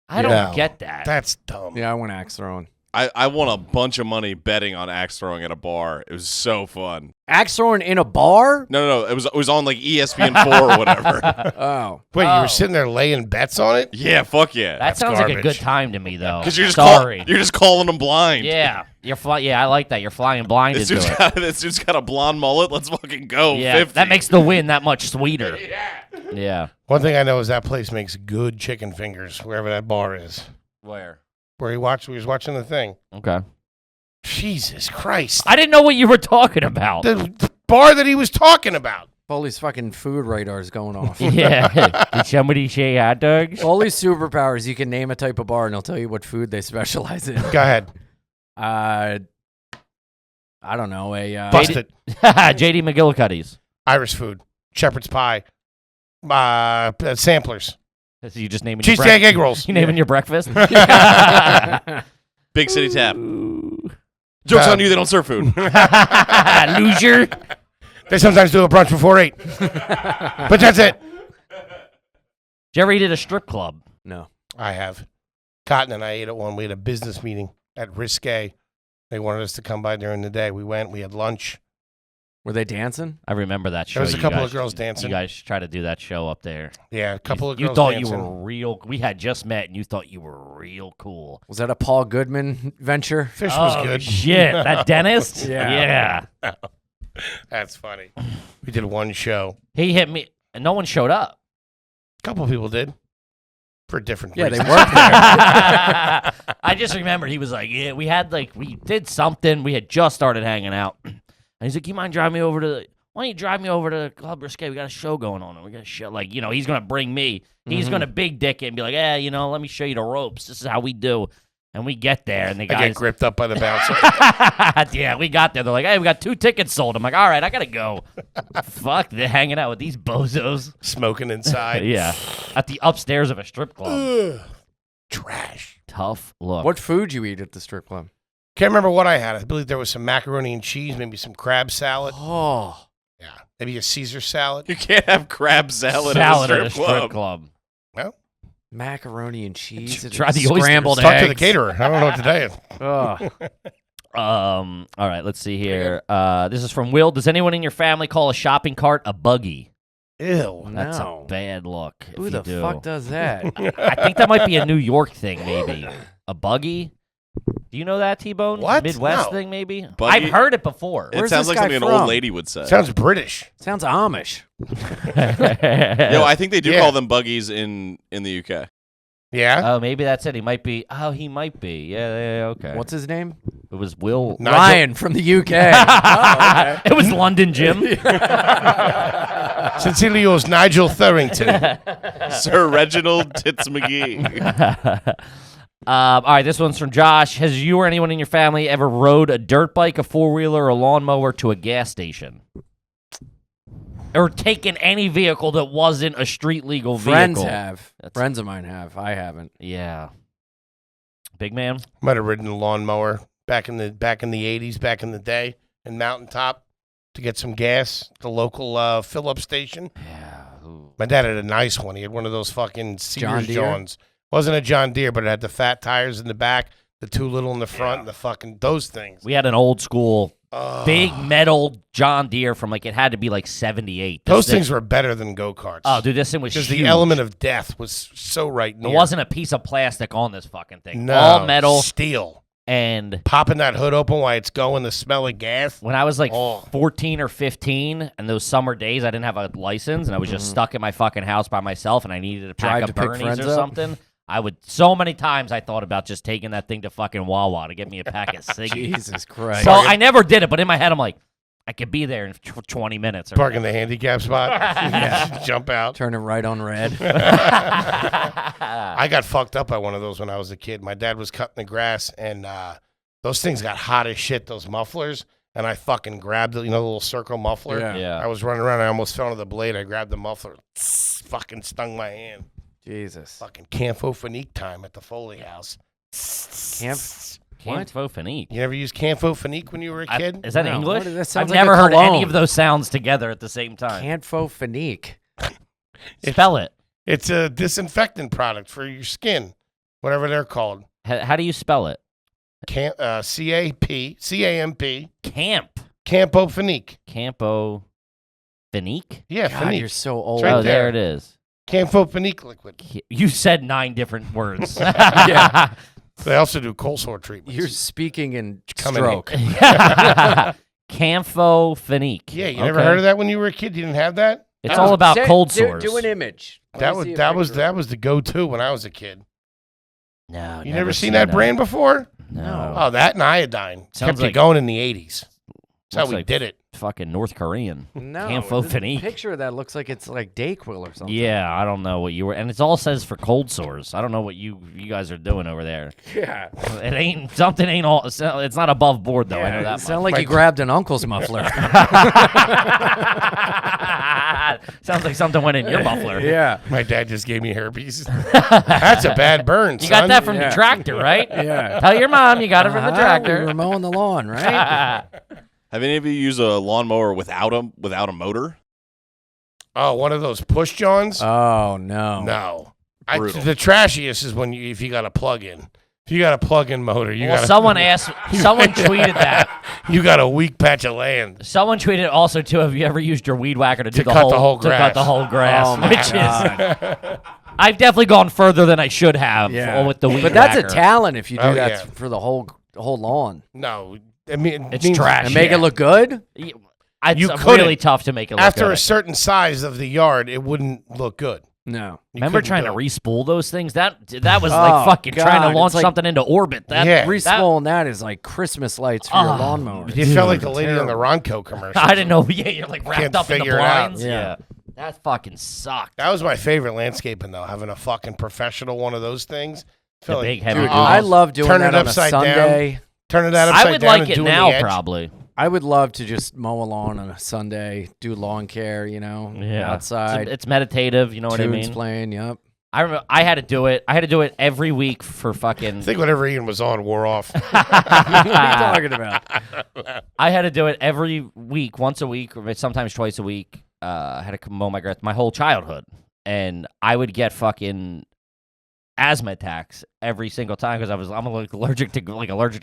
I don't No. get that. That's dumb. Yeah, I went axe throwing. I won a bunch of money betting on axe throwing at a bar. It was so fun. Axe throwing in a bar? No. It was on like ESPN4 or whatever. Oh. Wait, you Oh. were sitting there laying bets on it? Yeah, fuck yeah. That sounds like a garbage. good time to me, though. Because you're just sorry. you're just calling them blind. Yeah, Yeah, I like that. You're flying blind This into it. this dude's got a blonde mullet. Let's fucking go. Yeah, 50. that makes the win that much sweeter. Yeah. One thing I know is that place makes good chicken fingers wherever that bar is. Where? Where he was watching the thing. Okay. Jesus Christ. I didn't know what you were talking about. The bar that he was talking about. Foley's fucking food radar's going off. Yeah. Did somebody say hot dogs? Foley's superpowers, you can name a type of bar and he'll tell you what food they specialize in. Go ahead. I don't know, Bust it. JD McGillicuddy's. Irish food. Shepherd's pie. Samplers. So you just naming your Cheesesteak egg rolls. You naming your breakfast? Big City Tap. Joke's on you, they don't serve food. Loser. They sometimes do a brunch before 8. But that's it. Did you ever eat at a strip club? No. I have. Cotton and I ate at one. We had a business meeting at Risque. They wanted us to come by during the day. We went. We had lunch. Were they dancing? I remember that show. There was a You couple guys- of girls dancing. You guys tried to do that show up there. Yeah, a couple of You girls thought dancing. you were real. We had just met, and you thought you were real cool. Was that a Paul Goodman venture? Fish was Oh, good. Shit, that dentist. Yeah. Yeah. That's funny. We did one show. He hit me, and no one showed up. A couple of people did. For different Yeah, they reasons. worked there. I just remembered he was like, yeah, we did something. We had just started hanging out, and he's like, you mind driving me over to? Why don't you drive me over to Club Risque? We got a show going on, and we got a show. Like, he's gonna bring me. He's gonna big dick it and be like, let me show you the ropes. This is how we do. And we get there, and the I guys. get gripped up by the bouncer. Yeah, we got there. They're like, hey, we got 2 tickets sold. I'm like, all right, I gotta go. Fuck, they're hanging out with these bozos. Smoking inside. Yeah, at the upstairs of a strip club. Ugh. Trash. Tough look. What food you eat at the strip club? Can't remember what I had. I believe there was some macaroni and cheese, maybe some crab salad. Oh. Yeah. Maybe a Caesar salad. You can't have crab salad, Salad at a strip club. Well, Macaroni and cheese. Try the oysters. scrambled talk eggs. to the caterer. I don't know what to tell you. Oh. All right, let's see here. This is from Will. Does anyone in your family call a shopping cart a buggy? Ew. That's No. a bad look. Who if the you do. fuck does that? I think that might be a New York thing, maybe. A buggy? Do you know that, T-Bone? What? Midwest No. thing, maybe? Buggy? I've heard it before. It Where's sounds this like guy something an from? old lady would say. Sounds British. Sounds Amish. Yo, I think they do Yeah. call them buggies in the UK. Yeah? Oh, maybe that's it. He might be. Oh, he might be. Yeah, okay. What's his name? It was Will. Ryan from the UK. Oh, okay. It was London Jim. Sincerely yours, Nigel Thurrington. Sir Reginald Tits McGee. All right, this one's from Josh. Has you or anyone in your family ever rode a dirt bike, a four-wheeler, or a lawnmower to a gas station? Or taken any vehicle that wasn't a street-legal vehicle? Friends have. Friends of mine have. I haven't. Yeah. Big man? Might have ridden a lawnmower back in the 80s, back in the day, in Mountaintop to get some gas at the local fill-up station. Yeah. Ooh. My dad had a nice one. He had one of those fucking Sears John Deere? Johns. Wasn't a John Deere, but it had the fat tires in the back, the two little in the front, and the fucking those things. We had an old school big metal John Deere from it had to be 78. Those things were better than go-karts. Oh, dude, this thing was because huge. the element of death was so right near. There wasn't a piece of plastic on this fucking thing. No, all metal. steel. And popping that hood open while it's going, the smell of gas. When I was 14 or 15, and those summer days, I didn't have a license, and I was just stuck in my fucking house by myself, and I needed to pack a Bernie's or something. So many times I thought about just taking that thing to fucking Wawa to get me a pack of ciggies. Jesus Christ. So I never did it, but in my head, I'm like, I could be there in 20 minutes. Park in the handicap spot. Jump out. Turn it right on red. I got fucked up by one of those when I was a kid. My dad was cutting the grass, and those things got hot as shit, those mufflers. And I fucking grabbed it, the little circle muffler. Yeah. I was running around. I almost fell into the blade. I grabbed the muffler. Fucking stung my hand. Jesus. Fucking Camphofenique time at the Foley house. Camphofenique. You never used Camphofenique when you were a kid? Is that No. English? That sounds I've like never a heard any cologne. of those sounds together at the same time. Camphofenique. Spell it. It's a disinfectant product for your skin, whatever they're called. How do you spell it? C-A-P, C-A-M-P. Camphofenique. Campofenique? Yeah, God, Fenique. you're so old. It's right Oh, there there. it is. Camphofenique liquid. You said 9 different words. Yeah. They also do cold sore treatments. You're speaking in Come in stroke. Camphofenique. Yeah, you never heard of that when you were a kid? You didn't have that? It's all about cold do, sores. Do an image. That was the go-to when I was a kid. No, You never seen that brand before? No. Oh, that and iodine. Sounds Kept you like- going in the 80s. That's how Looks we like did it. Fucking North Korean. No. Camphofenique. The picture of that looks like it's like Dayquil or something. Yeah, I don't know what you were, and it all says for cold sores. I don't know what you guys are doing over there. Yeah. It ain't something. Ain't all. It's not above board though. I know It that. sounds like you grabbed an uncle's muffler. Sounds like something went in your muffler. Yeah. My dad just gave me herpes. That's a bad burn, You got that from Yeah. the tractor, right? Yeah. Tell your mom you got it from the We tractor. were mowing the lawn, right? Have any of you used a lawnmower without a motor? Oh, one of those push johns? Oh no. No. Brutal. The trashiest is if you got a plug-in. If you got a plug-in motor, you Well, got someone tweeted that. you got a weak patch of land. Someone tweeted also too. Have you ever used your weed whacker to cut the whole grass. To cut the whole grass, Oh, my which is God. I've definitely gone further than I should have Yeah. with the weed But that's a whacker. talent if you do Oh, that yeah. for the whole lawn. No, I mean It's means trash. And make it look good? It's You really couldn't. tough to make it look After good. a certain size of the yard, it wouldn't look good. No. You Remember couldn't trying do to it. re-spool those things? That was Oh, like fucking trying God, to launch it's like- something into orbit. That, Yeah. Respooling that is like Christmas lights for your lawnmower. You felt like the lady on the Ronco commercial. I didn't know. Yeah, you're like wrapped Can't up in the figure it out. blinds. Yeah. That fucking sucked. That was my favorite landscaping, though, having a fucking professional one of those things. The big heavy dude, duty. I love doing Turn that it on a upside down. Sunday. Turning that upside I would down like and it doing now, the edge. probably. I would love to just mow a lawn on a Sunday, do lawn care, Yeah, outside. It's meditative. You know what I tunes mean? playing, yep. I remember I had to do it. I had to do it every week for fucking. I think whatever Ian was on wore off. What are you talking about? I had to do it every week, once a week, or sometimes twice a week. I had to mow my grass my whole childhood, and I would get fucking asthma attacks every single time because I'm like allergic to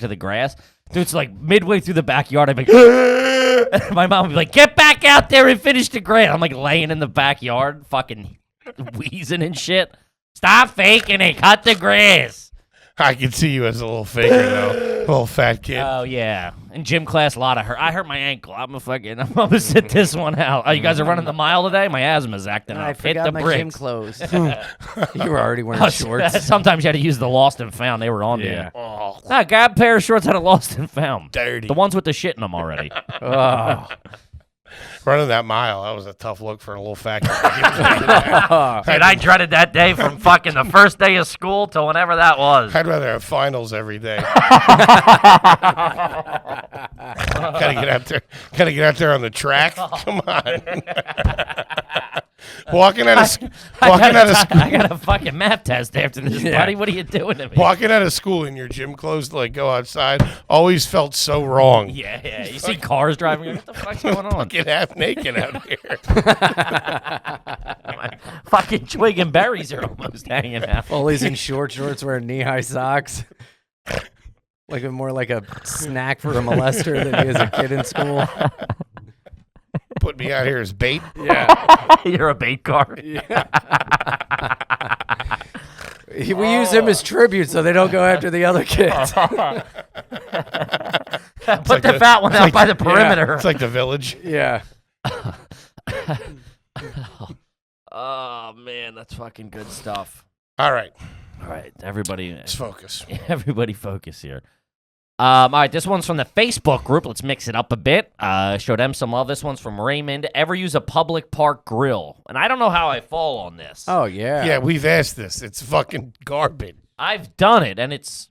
the grass. Dude, it's like midway through the backyard, I'd be like, my mom would be like, "Get back out there and finish the grass." I'm like laying in the backyard, fucking wheezing and shit. Stop faking it. Cut the grass. I can see you as a little faker, though. Little fat kid. Oh, yeah. In gym class, a lot of hurt. I hurt my ankle. I'm gonna sit this one out. Oh, you guys are running the mile today? My asthma's acting up. I Hit forgot the my bricks. gym clothes. You were already wearing shorts. Sometimes you had to use the lost and found. They were on Yeah. me. Oh, Nah, grab a pair of shorts out of lost and found. dirty. The ones with the shit in them already. Oh. Running that mile, that was a tough look for a little fat kid. Dude, I dreaded that day from fucking the first day of school till whenever that was. I'd rather have finals every day. Gotta get out there. Gotta get out there on the track. Come on. Walking out of school. I got a fucking math test after this, buddy. What are you doing to me? Walking out of school in your gym clothes to like go outside always felt so wrong. Yeah. You see cars driving. You're like, what the fuck's going on? Get half naked out here. My fucking twig and berries are almost hanging out. Foley's in shorts wearing knee-high socks. More like a snack for a molester than he is a kid in school. Put me out here as bait. Yeah. You're a bait car. We use him as tribute so they don't go after the other kids. Put the fat one out by the perimeter. It's like the village. Yeah. Oh, man, that's fucking good stuff. All right. All right, everybody. Let's focus. Everybody focus here. All right, this one's from the Facebook group. Let's mix it up a bit. Show them some love. This one's from Raymond. Ever use a public park grill? And I don't know how I fall on this. Oh, yeah. Yeah, we've asked this. It's fucking garbage. I've done it, and it's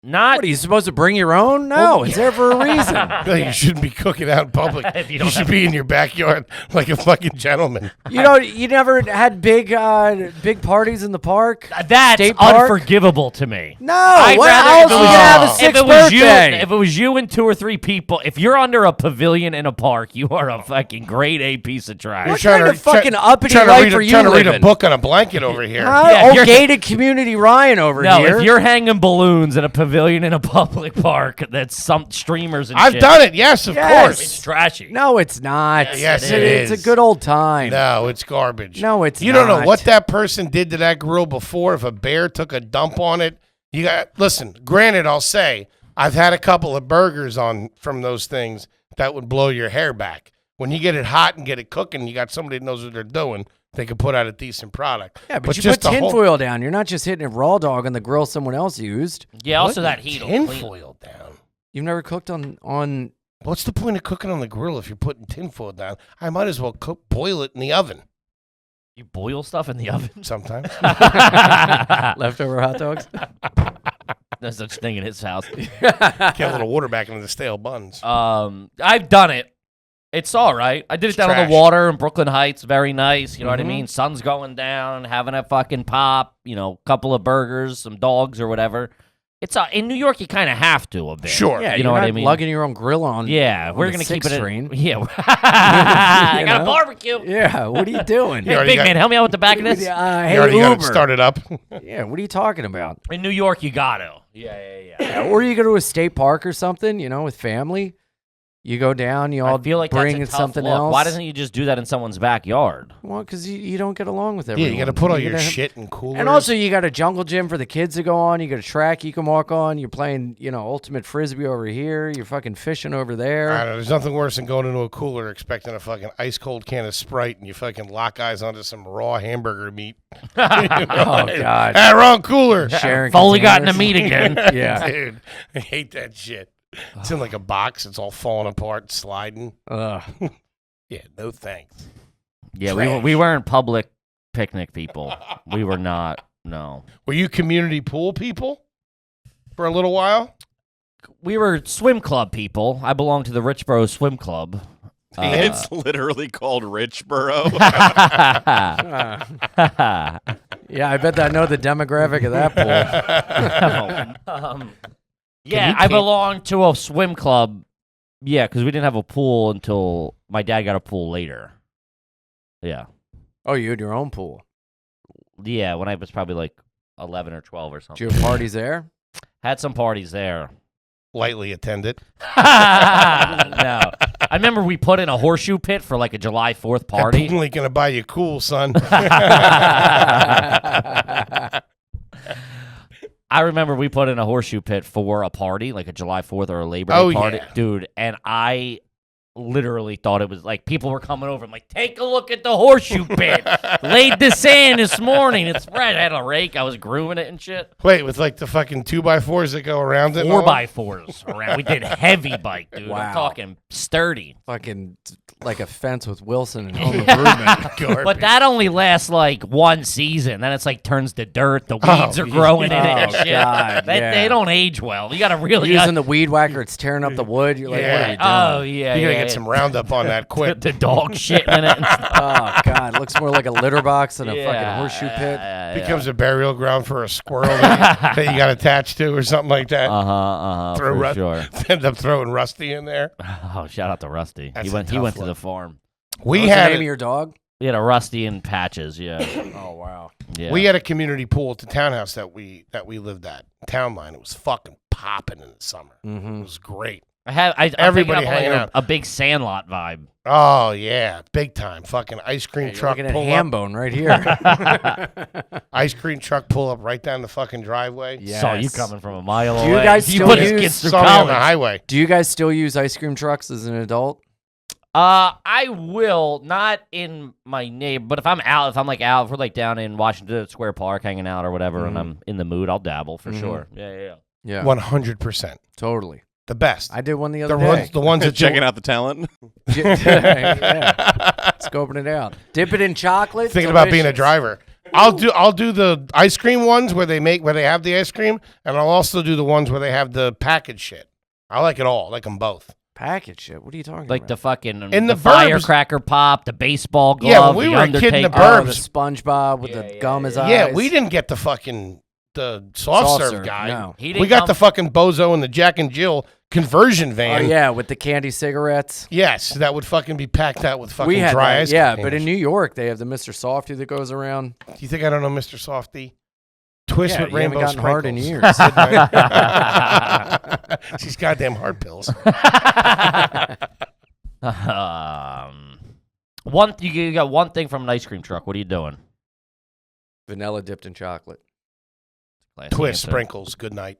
not. What, are you supposed to bring your own? No, it's there for a reason. No, you shouldn't be cooking out in public. If you You don't should have- be in your backyard like a fucking gentleman. You never had big parties in the park? That's State park? unforgivable to me. No. I'd What rather- else we can have a If sixth If it was you, birthday? if it was you and 2 or 3 people, if you're under a pavilion in a park, you are a fucking grade A piece of trash. What kind of fucking uppity trying to life read are you trying to read a living? book on a blanket over here. Huh? Yeah, Oh, you're- gated community Ryan over No, here. if you're hanging balloons in a pavilion in a public park, that's some streamers and I've shit. done it. Yes, of Yes. course. It's trashy. No, it's not. Yes, it is. It's a good old time. No, it's garbage. No, it's You don't know not. what that person did to that grill before. If a bear took a dump on it, you got. Listen. Granted, I'll say I've had a couple of burgers on from those things that would blow your hair back. When you get it hot and get it cooking, you got somebody that knows what they're doing. They can put out a decent product. Yeah, but you just put the whole- tinfoil down. You're not just hitting a raw dog on the grill someone else used. Yeah, also What? that heat will clean. Tinfoil down. You've never cooked on What's the point of cooking on the grill if you're putting tinfoil down? I might as well boil it in the oven You boil stuff in the oven? sometimes. leftover hot dogs. No such thing in his house. Get a little water back into the stale buns. I've done it. It's all right. I did it down on trash. the water in Brooklyn Heights. Very nice. You know what I Mhm. mean? Sun's going down, having a fucking pop, couple of burgers, some dogs or whatever. It's in New York, you kind of have to a bit. Sure. Yeah, You you're know what not I mean? lugging your own grill on. Yeah, we're the going to keep 6th it train. Yeah. I got a know? barbecue. Yeah, what are you doing? You Hey, already big got- man, help me out with the back of this. Hey, You already got it Uber. started up. Yeah, what are you talking about? In New York, you got to. Yeah. Yeah, or you go to a state park or something, with family. You go down, you all I feel like bring that's a tough something look. else. Why doesn't you just do that in someone's backyard? Well, because you don't get along with Yeah, everyone. you got to put all You your gotta- shit in coolers. And also, you got a jungle gym for the kids to go on. You got a track you can walk on. You're playing, ultimate frisbee over here. You're fucking fishing over I there. don't know. There's nothing worse than going into a cooler expecting a fucking ice cold can of Sprite and you fucking lock eyes onto some raw hamburger meat. Oh God, Ah, wrong cooler. sharing. Foley got in a containers. meet again. Yeah. Dude, I hate that shit. It's in like a box. It's all falling apart, sliding. Ugh. Yeah, no thanks. Yeah, Trash. we weren't public picnic people. We were not. No. Were you community pool people for a little while? We were swim club people. I belong to the Richboro Swim Club. It's literally called Richboro. Yeah, I bet I know the demographic of that pool. Yeah, I belonged to a swim club. Yeah, because we didn't have a pool until my dad got a pool later. Yeah. Oh, you had your own pool. Yeah, when I was probably like 11 or 12 or Did something. you have parties there? Had some parties there. Lightly attended. No. I remember we put in a horseshoe pit for like a July 4th party. That pool ain't gonna buy you cool, son. I remember we put in a horseshoe pit for a party, like a July 4th or a Labor Day party. Yeah. Dude, and I literally thought it was like people were coming over. I'm like, take a look at the horseshoe pit. Laid this in this morning. It's fresh. I had a rake. I was grooming it and shit. Wait, with like the fucking 2x4s that go around it? 4x4s around. We did heavy bike, dude. Wow. I'm talking sturdy. Fucking like a fence with Wilson and home improvement. But that only lasts like one season. Then it's like turns to dirt. The weeds are growing in it and shit. God, They don't age well. You got to really Using the weed whacker, it's tearing up the wood. You're like, what are you doing? Oh yeah, You gotta yeah, get some Roundup on that quick. the dog shit in it. Oh God, it looks more like a litter box than a fucking horseshoe pit. Becomes a burial ground for a squirrel that you got attached to or something like that. For sure. End up throwing Rusty in there. Oh, shout out to Rusty. That's He went a tough to look. the farm. We What's the had name of your dog? We had a Rusty in Patches. Yeah. Oh wow. Yeah. we had a community pool at the townhouse that we lived at. Town line. It was fucking popping in the summer. Mm-hmm. It was great. I'm Everybody picking up hanging like out. a big Sandlot vibe. Oh yeah, big time. Fucking ice cream You're truck looking at pull ham up. bone right here. Ice cream truck pull up right down the fucking driveway. Yes. Saw you coming from a mile Do you away. guys you still put his use- kids through Saw me on the college. highway. Do you guys still use ice cream trucks as an adult? I will not in my neighbor, but if I'm we're like down in Washington Square Park hanging out or whatever, and I'm in the mood, I'll dabble for sure. Yeah. Yeah, 100%. Totally. The best. I did one the The other day. ones that Checking out the talent. Yeah. Scoping it out. Dip it in chocolate. thinking about being a delicious. driver. I'll do the ice cream ones where they have the ice cream, and I'll also do the ones where they have the packaged shit. I like it all. I like them both. Package shit. What are you talking Like about? the fucking In the the burbs- firecracker pop, the baseball glove, Yeah, when we the were a kid in the Undertaker. Oh, the SpongeBob with the gum as eyes. Yeah, we didn't get the fucking the soft serve guy. No. He didn't We got come- the fucking bozo and the Jack and Jill conversion Oh van. yeah, with the candy cigarettes. Yes, that would fucking be packed out with fucking We had dry that, ice. yeah, but containers. in New York they have the Mr. Softy that goes around. Do you think I don't know Mr. Softy? Twist Yeah, with you haven't rainbow gotten hard in sprinkles. years. She's goddamn heart pills. You got one thing from an ice cream truck. What are you doing? Vanilla dipped in chocolate. Classy Twist answer. sprinkles. Good night.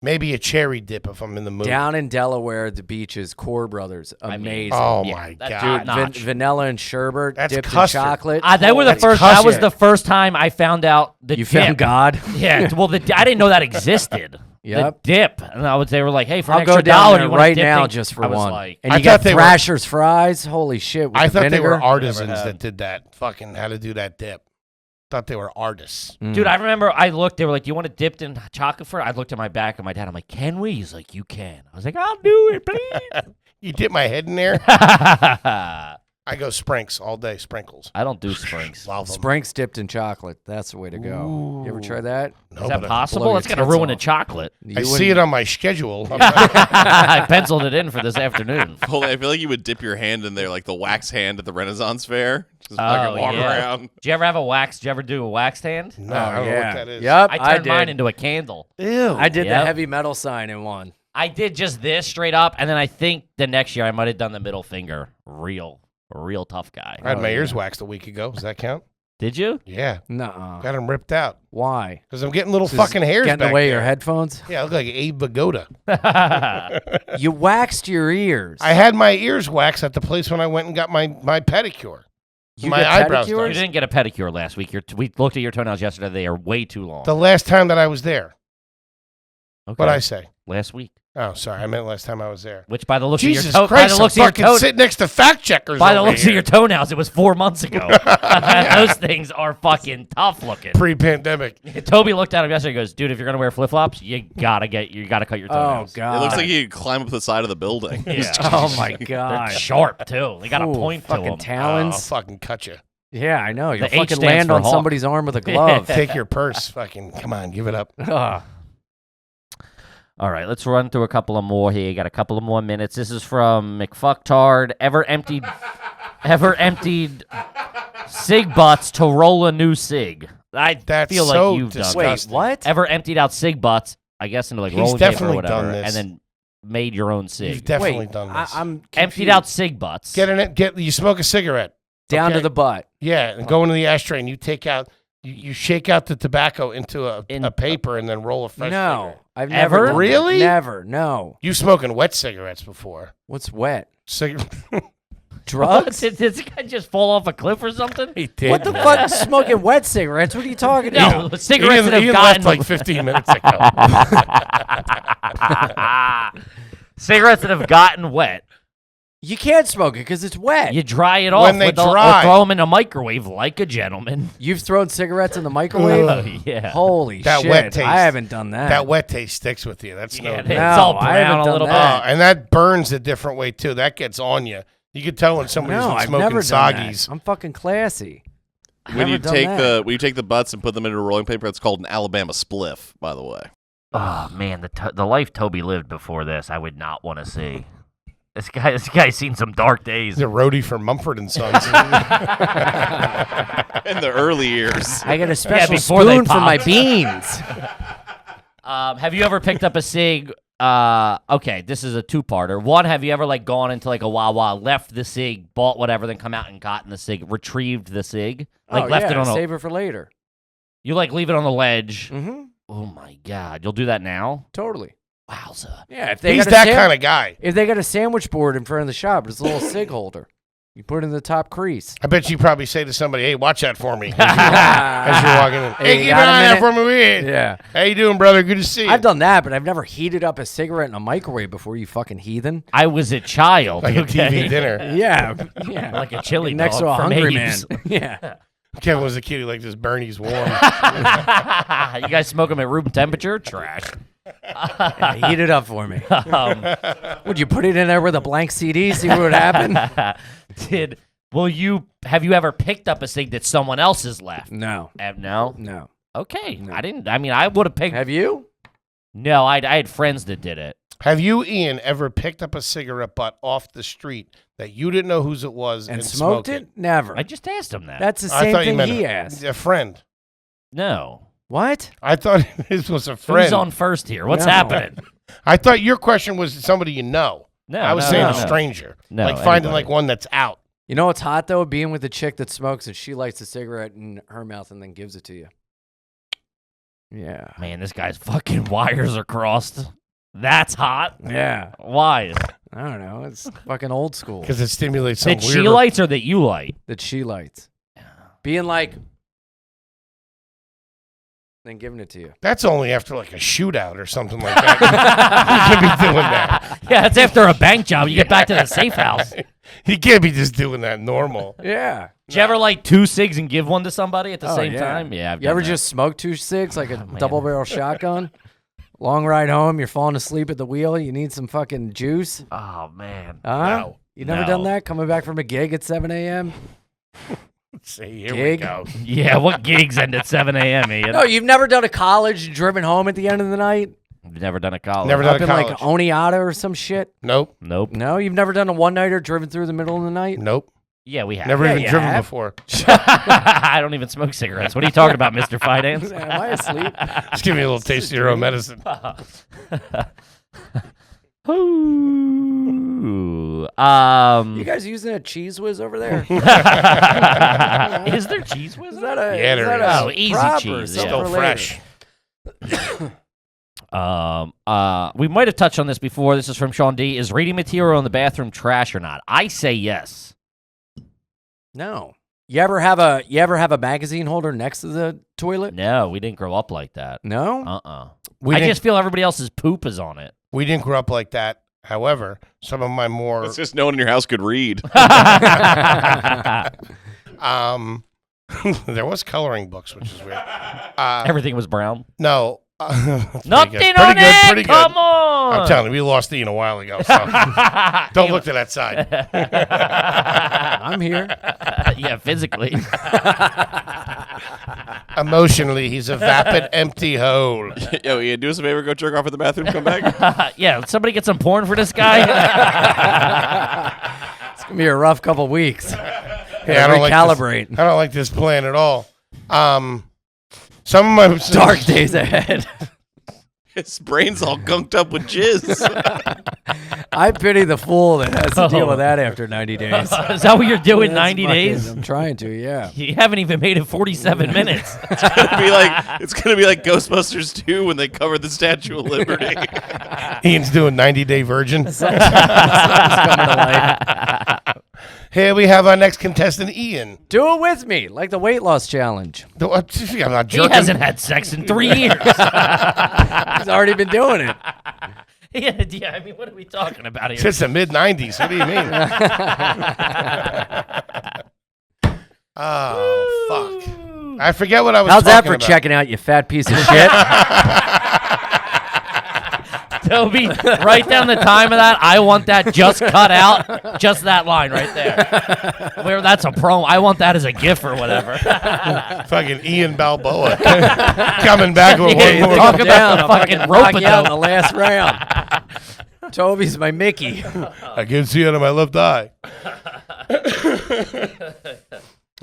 Maybe a cherry dip if I'm in the mood. Down in Delaware at the beaches, Core Brothers, amazing. Oh Yeah, my that's god. Dude, notch. Vanilla and sherbet That's dipped custard. in chocolate. That was the That's first. That was custard. the first time I found out the You dip. found God. Yeah. Well, I didn't know that existed. Yep. The dip, and they were like, "Hey, for an I'll extra go down $1, there you want a right dip now thing?" just for I was one. like, And I you got thought they were- Thrasher's fries. Holy shit! With I the thought they vinegar. were artisans Never had. that did that. Fucking how to do that dip. Thought they were artists. Dude, I remember I looked. They were like, "Do you want it dipped in chocolate for?" I looked at my back of my dad. I'm like, "Can we?" He's like, "You can." I was like, "I'll do it, please." You dip my head in there. I I go Sprinks all day. Sprinkles. don't do springs. Love 'em. Sprinks dipped in chocolate. That's the way to go. You ever try that? No, Is that but possible? blow That's your gonna tits ruin the off. chocolate. I see it on my schedule. I penciled it in for this afternoon. Well, I feel like you would dip your hand in there like the wax hand at the Renaissance Fair. Just fucking walk around. Did you ever have a wax? Did you ever do a wax hand? No, I don't know what that is. Yep, I turned did. mine into a candle. Ew. I did the Yep. heavy metal sign in one. I did just this straight up, and then I think the next year I might have done the middle finger. A real tough guy. I had my ears waxed a week ago. Does that count? Did you? Yeah. Nuh-uh. Got them ripped out. Why? Because I'm getting little Just fucking hairs Getting back away there. your headphones? Yeah, I look like Abe Vigoda. You waxed your ears. I had my ears waxed at the place when I went and got my pedicure. You my get eyebrows pedicures? done. You didn't get a pedicure last week. We looked at your toenails yesterday. They are way too long. The last time that I was there. Okay. What'd I say? Last week. Oh, sorry. I meant last time I was there. Which, by the looks Jesus of your Christ, by the looks I'm of your fucking toe- sitting next to fact checkers by the over looks here. of your toenails, it was 4 months ago. Those things are fucking tough looking. Pre-pandemic. Toby looked at him yesterday and goes, "Dude, if you're gonna wear flip flops, you gotta cut your Oh, toenails. God. It looks like you could climb up the side of the building. Yeah. Oh, my They're God. sharp too. They got a Ooh, point to fucking them. I'll talons. fucking cut you. Yeah, I know. You'll The H fucking stands land for on hawk. somebody's arm with a glove. Take your purse. Fucking, come on, give it up. Ugh. All right, let's run through a couple of more here. You got a couple of more minutes. This is from McFucktard. Ever emptied cig butts to roll a new cig? I That's feel so like you've done. Wait, disgusting. what? Ever emptied out cig butts? I guess into like He's rolling paper or definitely whatever, done this. and then made your own You've cig. definitely Wait, done this. I'm Emptied confused. out cig butts. You smoke a cigarette. down okay? to the butt. Yeah, and go into the ashtray and you take out You shake out the tobacco into a paper and then roll a fresh No, cigarette. I've Ever? never. Really? Never. No. You smoking wet cigarettes before? What's wet? Drugs? Drugs? Did this guy just fall off a cliff or something? He did. What the fuck? Smoking wet cigarettes? What are you talking about? No, cigarettes that have Ian gotten left like 15 minutes ago. cigarettes that have gotten wet. You can't smoke it because it's wet. You dry it off When they with dry. or throw them in a microwave like a gentleman. You've thrown cigarettes in the microwave? Oh, yeah. Holy That shit. wet taste. I haven't done that. That wet taste sticks with you. That's Yeah, no it's good. all I haven't brown a done little that. bit. And that burns a different way too. That gets on you. You can tell when somebody's No, I've smoking never done that. soggies. I'm fucking classy. I've When never you done take that. when you take the butts and put them into rolling paper, it's called an Alabama spliff, by the way. Oh man, the life Toby lived before this, I would not want to see. This guy's seen some dark days. He's a roadie for Mumford and Sons. In the early years. I get a special before they spoon for my popped. beans. Have you ever picked up a cig? Okay, this is a two-parter. One, have you ever like gone into like a Wawa, left the cig, bought whatever, then come out and gotten the cig, retrieved the cig, like left it on save it for later. You like leave it on the ledge. Mm-hmm. Oh my god, you'll do that now? Totally. Wowza. Yeah, if they He's got a that kind of guy. If they got a sandwich board in front of the shop, it's a little cig holder. You put it in the top crease. I bet you probably say to somebody, "Hey, watch that for me," as you're walking in. Hey, Hey, you keep got an a eye out minute? for me. Ian. Yeah. How you doing, brother? Good to see you. I've done that, but I've never heated up a cigarette in a microwave before, you fucking heathen. I was a child. like a okay? TV dinner. Yeah. Yeah. Like a chili Next dog to a from hungry man. Abe's. Yeah. Kevin was a kid who liked his Bernie's warm. You guys smoke them at room temperature? Trash. Yeah, heat it up for me. Um, Would you put it in there with a blank CD, see what would happen? have you ever picked up a cig that someone else has left? No. No? No. Okay. No. I would have picked. Have you? No, I had friends that did it. Have you, Ian, ever picked up a cigarette butt off the street that you didn't know whose it was And and smoked it? Never. I just asked him that. That's the I same thought you thing meant he asked. a friend. No. What? I thought his was a friend. Who's on first here? What's No. happening? I thought your question was somebody you know. No, I was no, saying no, a no. stranger. No, like finding anybody. like one that's out. You know what's hot, though? Being with a chick that smokes and she lights a cigarette in her mouth and then gives it to you. Yeah. Man, this guy's fucking wires are crossed. That's hot. Yeah. Why? I don't know. It's fucking old school. Because it stimulates some That weird. she lights or that you light? That she lights. Being like, then giving it to you. That's only after like a shootout or something like that. You can't be doing that. Yeah, it's after a bank job. You get back to the safe house. You can't be just doing that normal. Yeah. Did you ever light 2 cigs and give one to somebody at the Oh, same yeah. time? Yeah. I've You ever done that. just smoke 2 cigs like a man. double barrel shotgun? Long ride home, you're falling asleep at the wheel, you need some fucking juice? Oh man. Huh? No. You never done No. that? Coming back from a gig at 7 a.m.? See, here we Gig? go. Yeah. What gigs end at 7 a.m. Ian? No, you've never done a college and driven home at the end of the night? You've never done a college. Never done Up a in college. like Oneata or some shit? Nope. Nope. No, you've never done a one-nighter driven through the middle of the night? Nope. Yeah, we have. Never Yeah, even you driven have. before. I don't even smoke cigarettes. What are you talking about, Mr. Fidance? Am I asleep? Just give me a little taste of your own medicine. Ooh. You guys using a cheese whiz over there? Is there cheese whiz? Is that a, Yeah, is there that is. a Oh, easy prop or cheese, something yeah. Still for later? fresh. We might have touched on this before. This is from Sean D. Is reading material in the bathroom trash or not? I say yes. No. You ever have a magazine holder next to the toilet? No, we didn't grow up like that. No? I didn't- just feel everybody else's poop is on it. We didn't grow up like that. However, some of my more It's just no one in your house could read. there was coloring books, which is weird. Everything was brown. No. That's Nothing pretty good. on Pretty good, it. pretty good. Come on. I'm telling you, we lost Ian a while ago. So don't look to that side. I'm here. Yeah, physically. Emotionally, he's a vapid, empty hole. Yo, Ian, do us a favor, go jerk off in the bathroom, come back. Yeah, somebody get some porn for this guy. It's going to be a rough couple weeks. Yeah, I don't recalibrate. I don't like this plan at all. Some of my Dark days ahead. His brain's all gunked up with jizz. I pity the fool that has to deal with that after 90 days. Is that what you're doing? That's 90 days? I'm trying to, yeah. You haven't even made it 47 minutes. It's gonna be like Ghostbusters 2 when they cover the Statue of Liberty. Ian's doing 90-day virgin. Something's coming to light. Here we have our next contestant, Ian. Do it with me, like the weight loss challenge. I'm not He jerking. hasn't had sex in 3 years. He's already been doing it. Yeah, I mean, what are we talking about here? Since the mid-90s. What do you mean? Oh, fuck. I forget what I was How's that talking for about. checking out, you fat piece of shit? Toby, write down the time of that. I want that just cut out. Just that line right there. Where that's a promo. I want that as a GIF or whatever. Fucking Ian Balboa coming back with Yeah, one more. talk about the I'll fucking knock you out in the rope-a-dope. last round. Toby's my Mickey. I can see it on my left eye.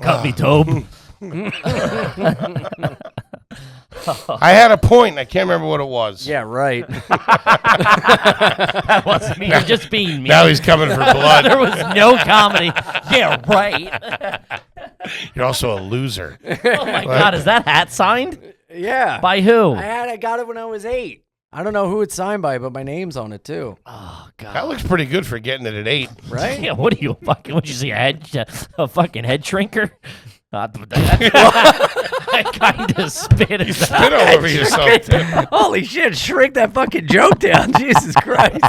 Cut me, Tobe. I had a point. I can't remember what it was. Yeah, right. That wasn't me. You're just being me. Now he's coming for blood. There was no comedy. Yeah, right. You're also a loser. Oh my God, is that hat signed? Yeah. By who? I got it when I was 8. I don't know who it's signed by, but my name's on it too. Oh God. That looks pretty good for getting it at 8. Right? Yeah, what are you fucking? What you see? A fucking head shrinker? I kind of spit it. Spit all over yourself. too. Holy shit, shrink that fucking joke down. Jesus Christ.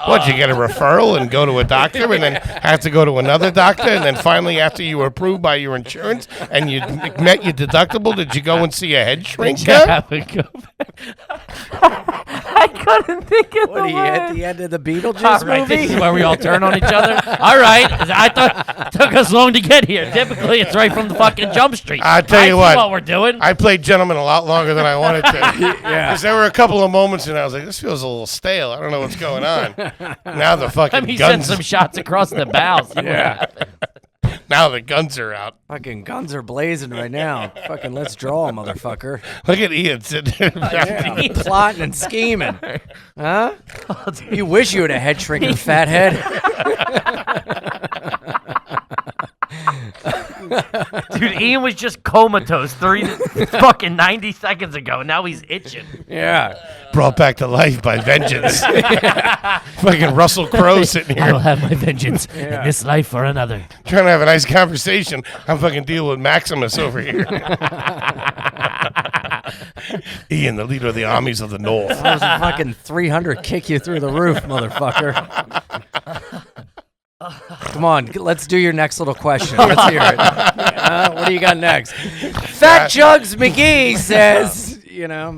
What, you get a referral and go to a doctor and then have to go to another doctor, and then finally after you were approved by your insurance and you met your deductible, did you go and see a head shrinker? Yeah, I would go back. I couldn't think of What the are you word. at the end of the Beetlejuice All right, movie? this is where we all turn on each other. All right, I thought it took us long to get here. Typically, it's right from the fucking jump street. I tell you see what, we're doing. I played Gentleman a lot longer than I wanted to. Yeah. Because there were a couple of moments and I was like, this feels a little stale. I don't know what's going on. Now the Let fucking me send guns. some shots across the bows. Yeah. Now the guns are out. Fucking guns are blazing right now. Fucking let's draw, motherfucker. Look at Ian sitting there. Yeah, plotting and scheming. Huh? You wish you had a head shrinker, fathead. Dude, Ian was just comatose fucking 90 seconds ago. Now he's itching. Yeah. Brought back to life by vengeance. Fucking Russell Crowe sitting I will here have my vengeance in this life or another. trying to have a nice conversation. I'm fucking dealing with Maximus over here. Ian, the leader of the armies of the North. That was a fucking 300 kick you through the roof, motherfucker. Come on, let's do your next little question. Let's hear it. What do you got next? Fat Jugs McGee says, Now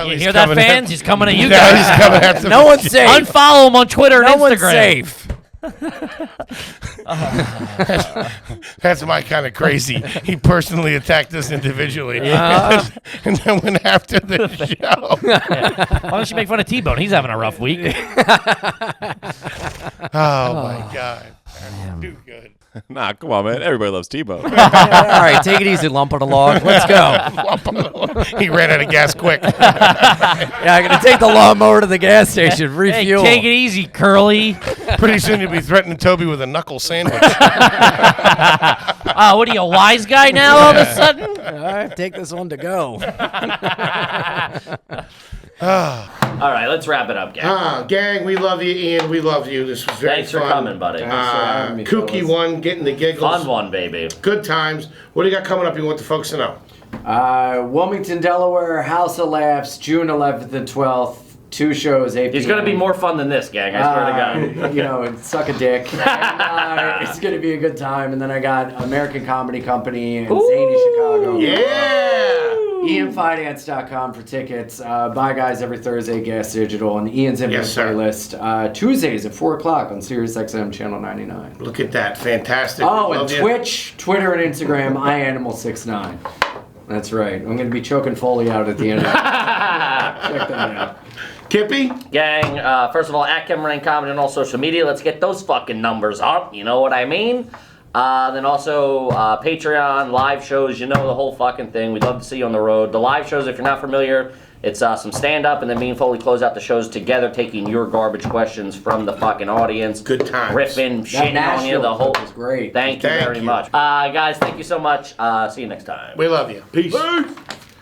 You he's hear that, coming fans? He's coming at you Now guys. he's coming after no me. one's safe. Unfollow him on Twitter and No Instagram. one's safe. That's my kind of crazy. He personally attacked us individually. And then went after the show. Why don't you make fun of T-Bone? He's having a rough week. Oh, my God. That's too good. Nah, come on, man. Everybody loves T-Bone. All right, take it easy, lump on a log. Let's go. He ran out of gas quick. Yeah, I'm going to take the lawnmower to the gas station, Hey, refuel. take it easy, Curly. Pretty soon you'll be threatening Toby with a knuckle sandwich. What are you, a wise guy now all of a sudden? All right, take this one to go. All right, let's wrap it up, gang. Gang, we love you, Ian. We love you. This was very Thanks for fun. coming, buddy. Kooky one, getting the giggles. Fun one, baby. Good times. What do you got coming up you want the folks to know? Wilmington, Delaware, House of Laughs, June 11th and 12th. 2 shows, 8 He's going to be more fun than this, gang. I swear to God. Suck a dick. And, it's going to be a good time. And then I got American Comedy Company in Zany, Chicago. Yeah! IanFidance.com for tickets. Buy guys every Thursday, Gas Digital, and Ian's Infinite Yes, sir. Playlist. Tuesdays at 4 o'clock on SiriusXM Channel 99. Look at that. Fantastic. Oh, and Love you. Twitch, Twitter, and Instagram, iAnimal69. That's right. I'm going to be choking Foley out at the end of it. Check that out. Kippy? Gang, first of all, at Kevin Ryan Comedy on all social media. Let's get those fucking numbers up. You know what I mean? Then also Patreon, live shows, you know the whole fucking thing. We'd love to see you on the road. The live shows, if you're not familiar, it's some stand-up, and then me and Foley close out the shows together, taking your garbage questions from the fucking audience. Good times. Riffing, shitting on you, the whole... was great. Thank you very much. Guys, thank you so much. See you next time. We love you. Peace.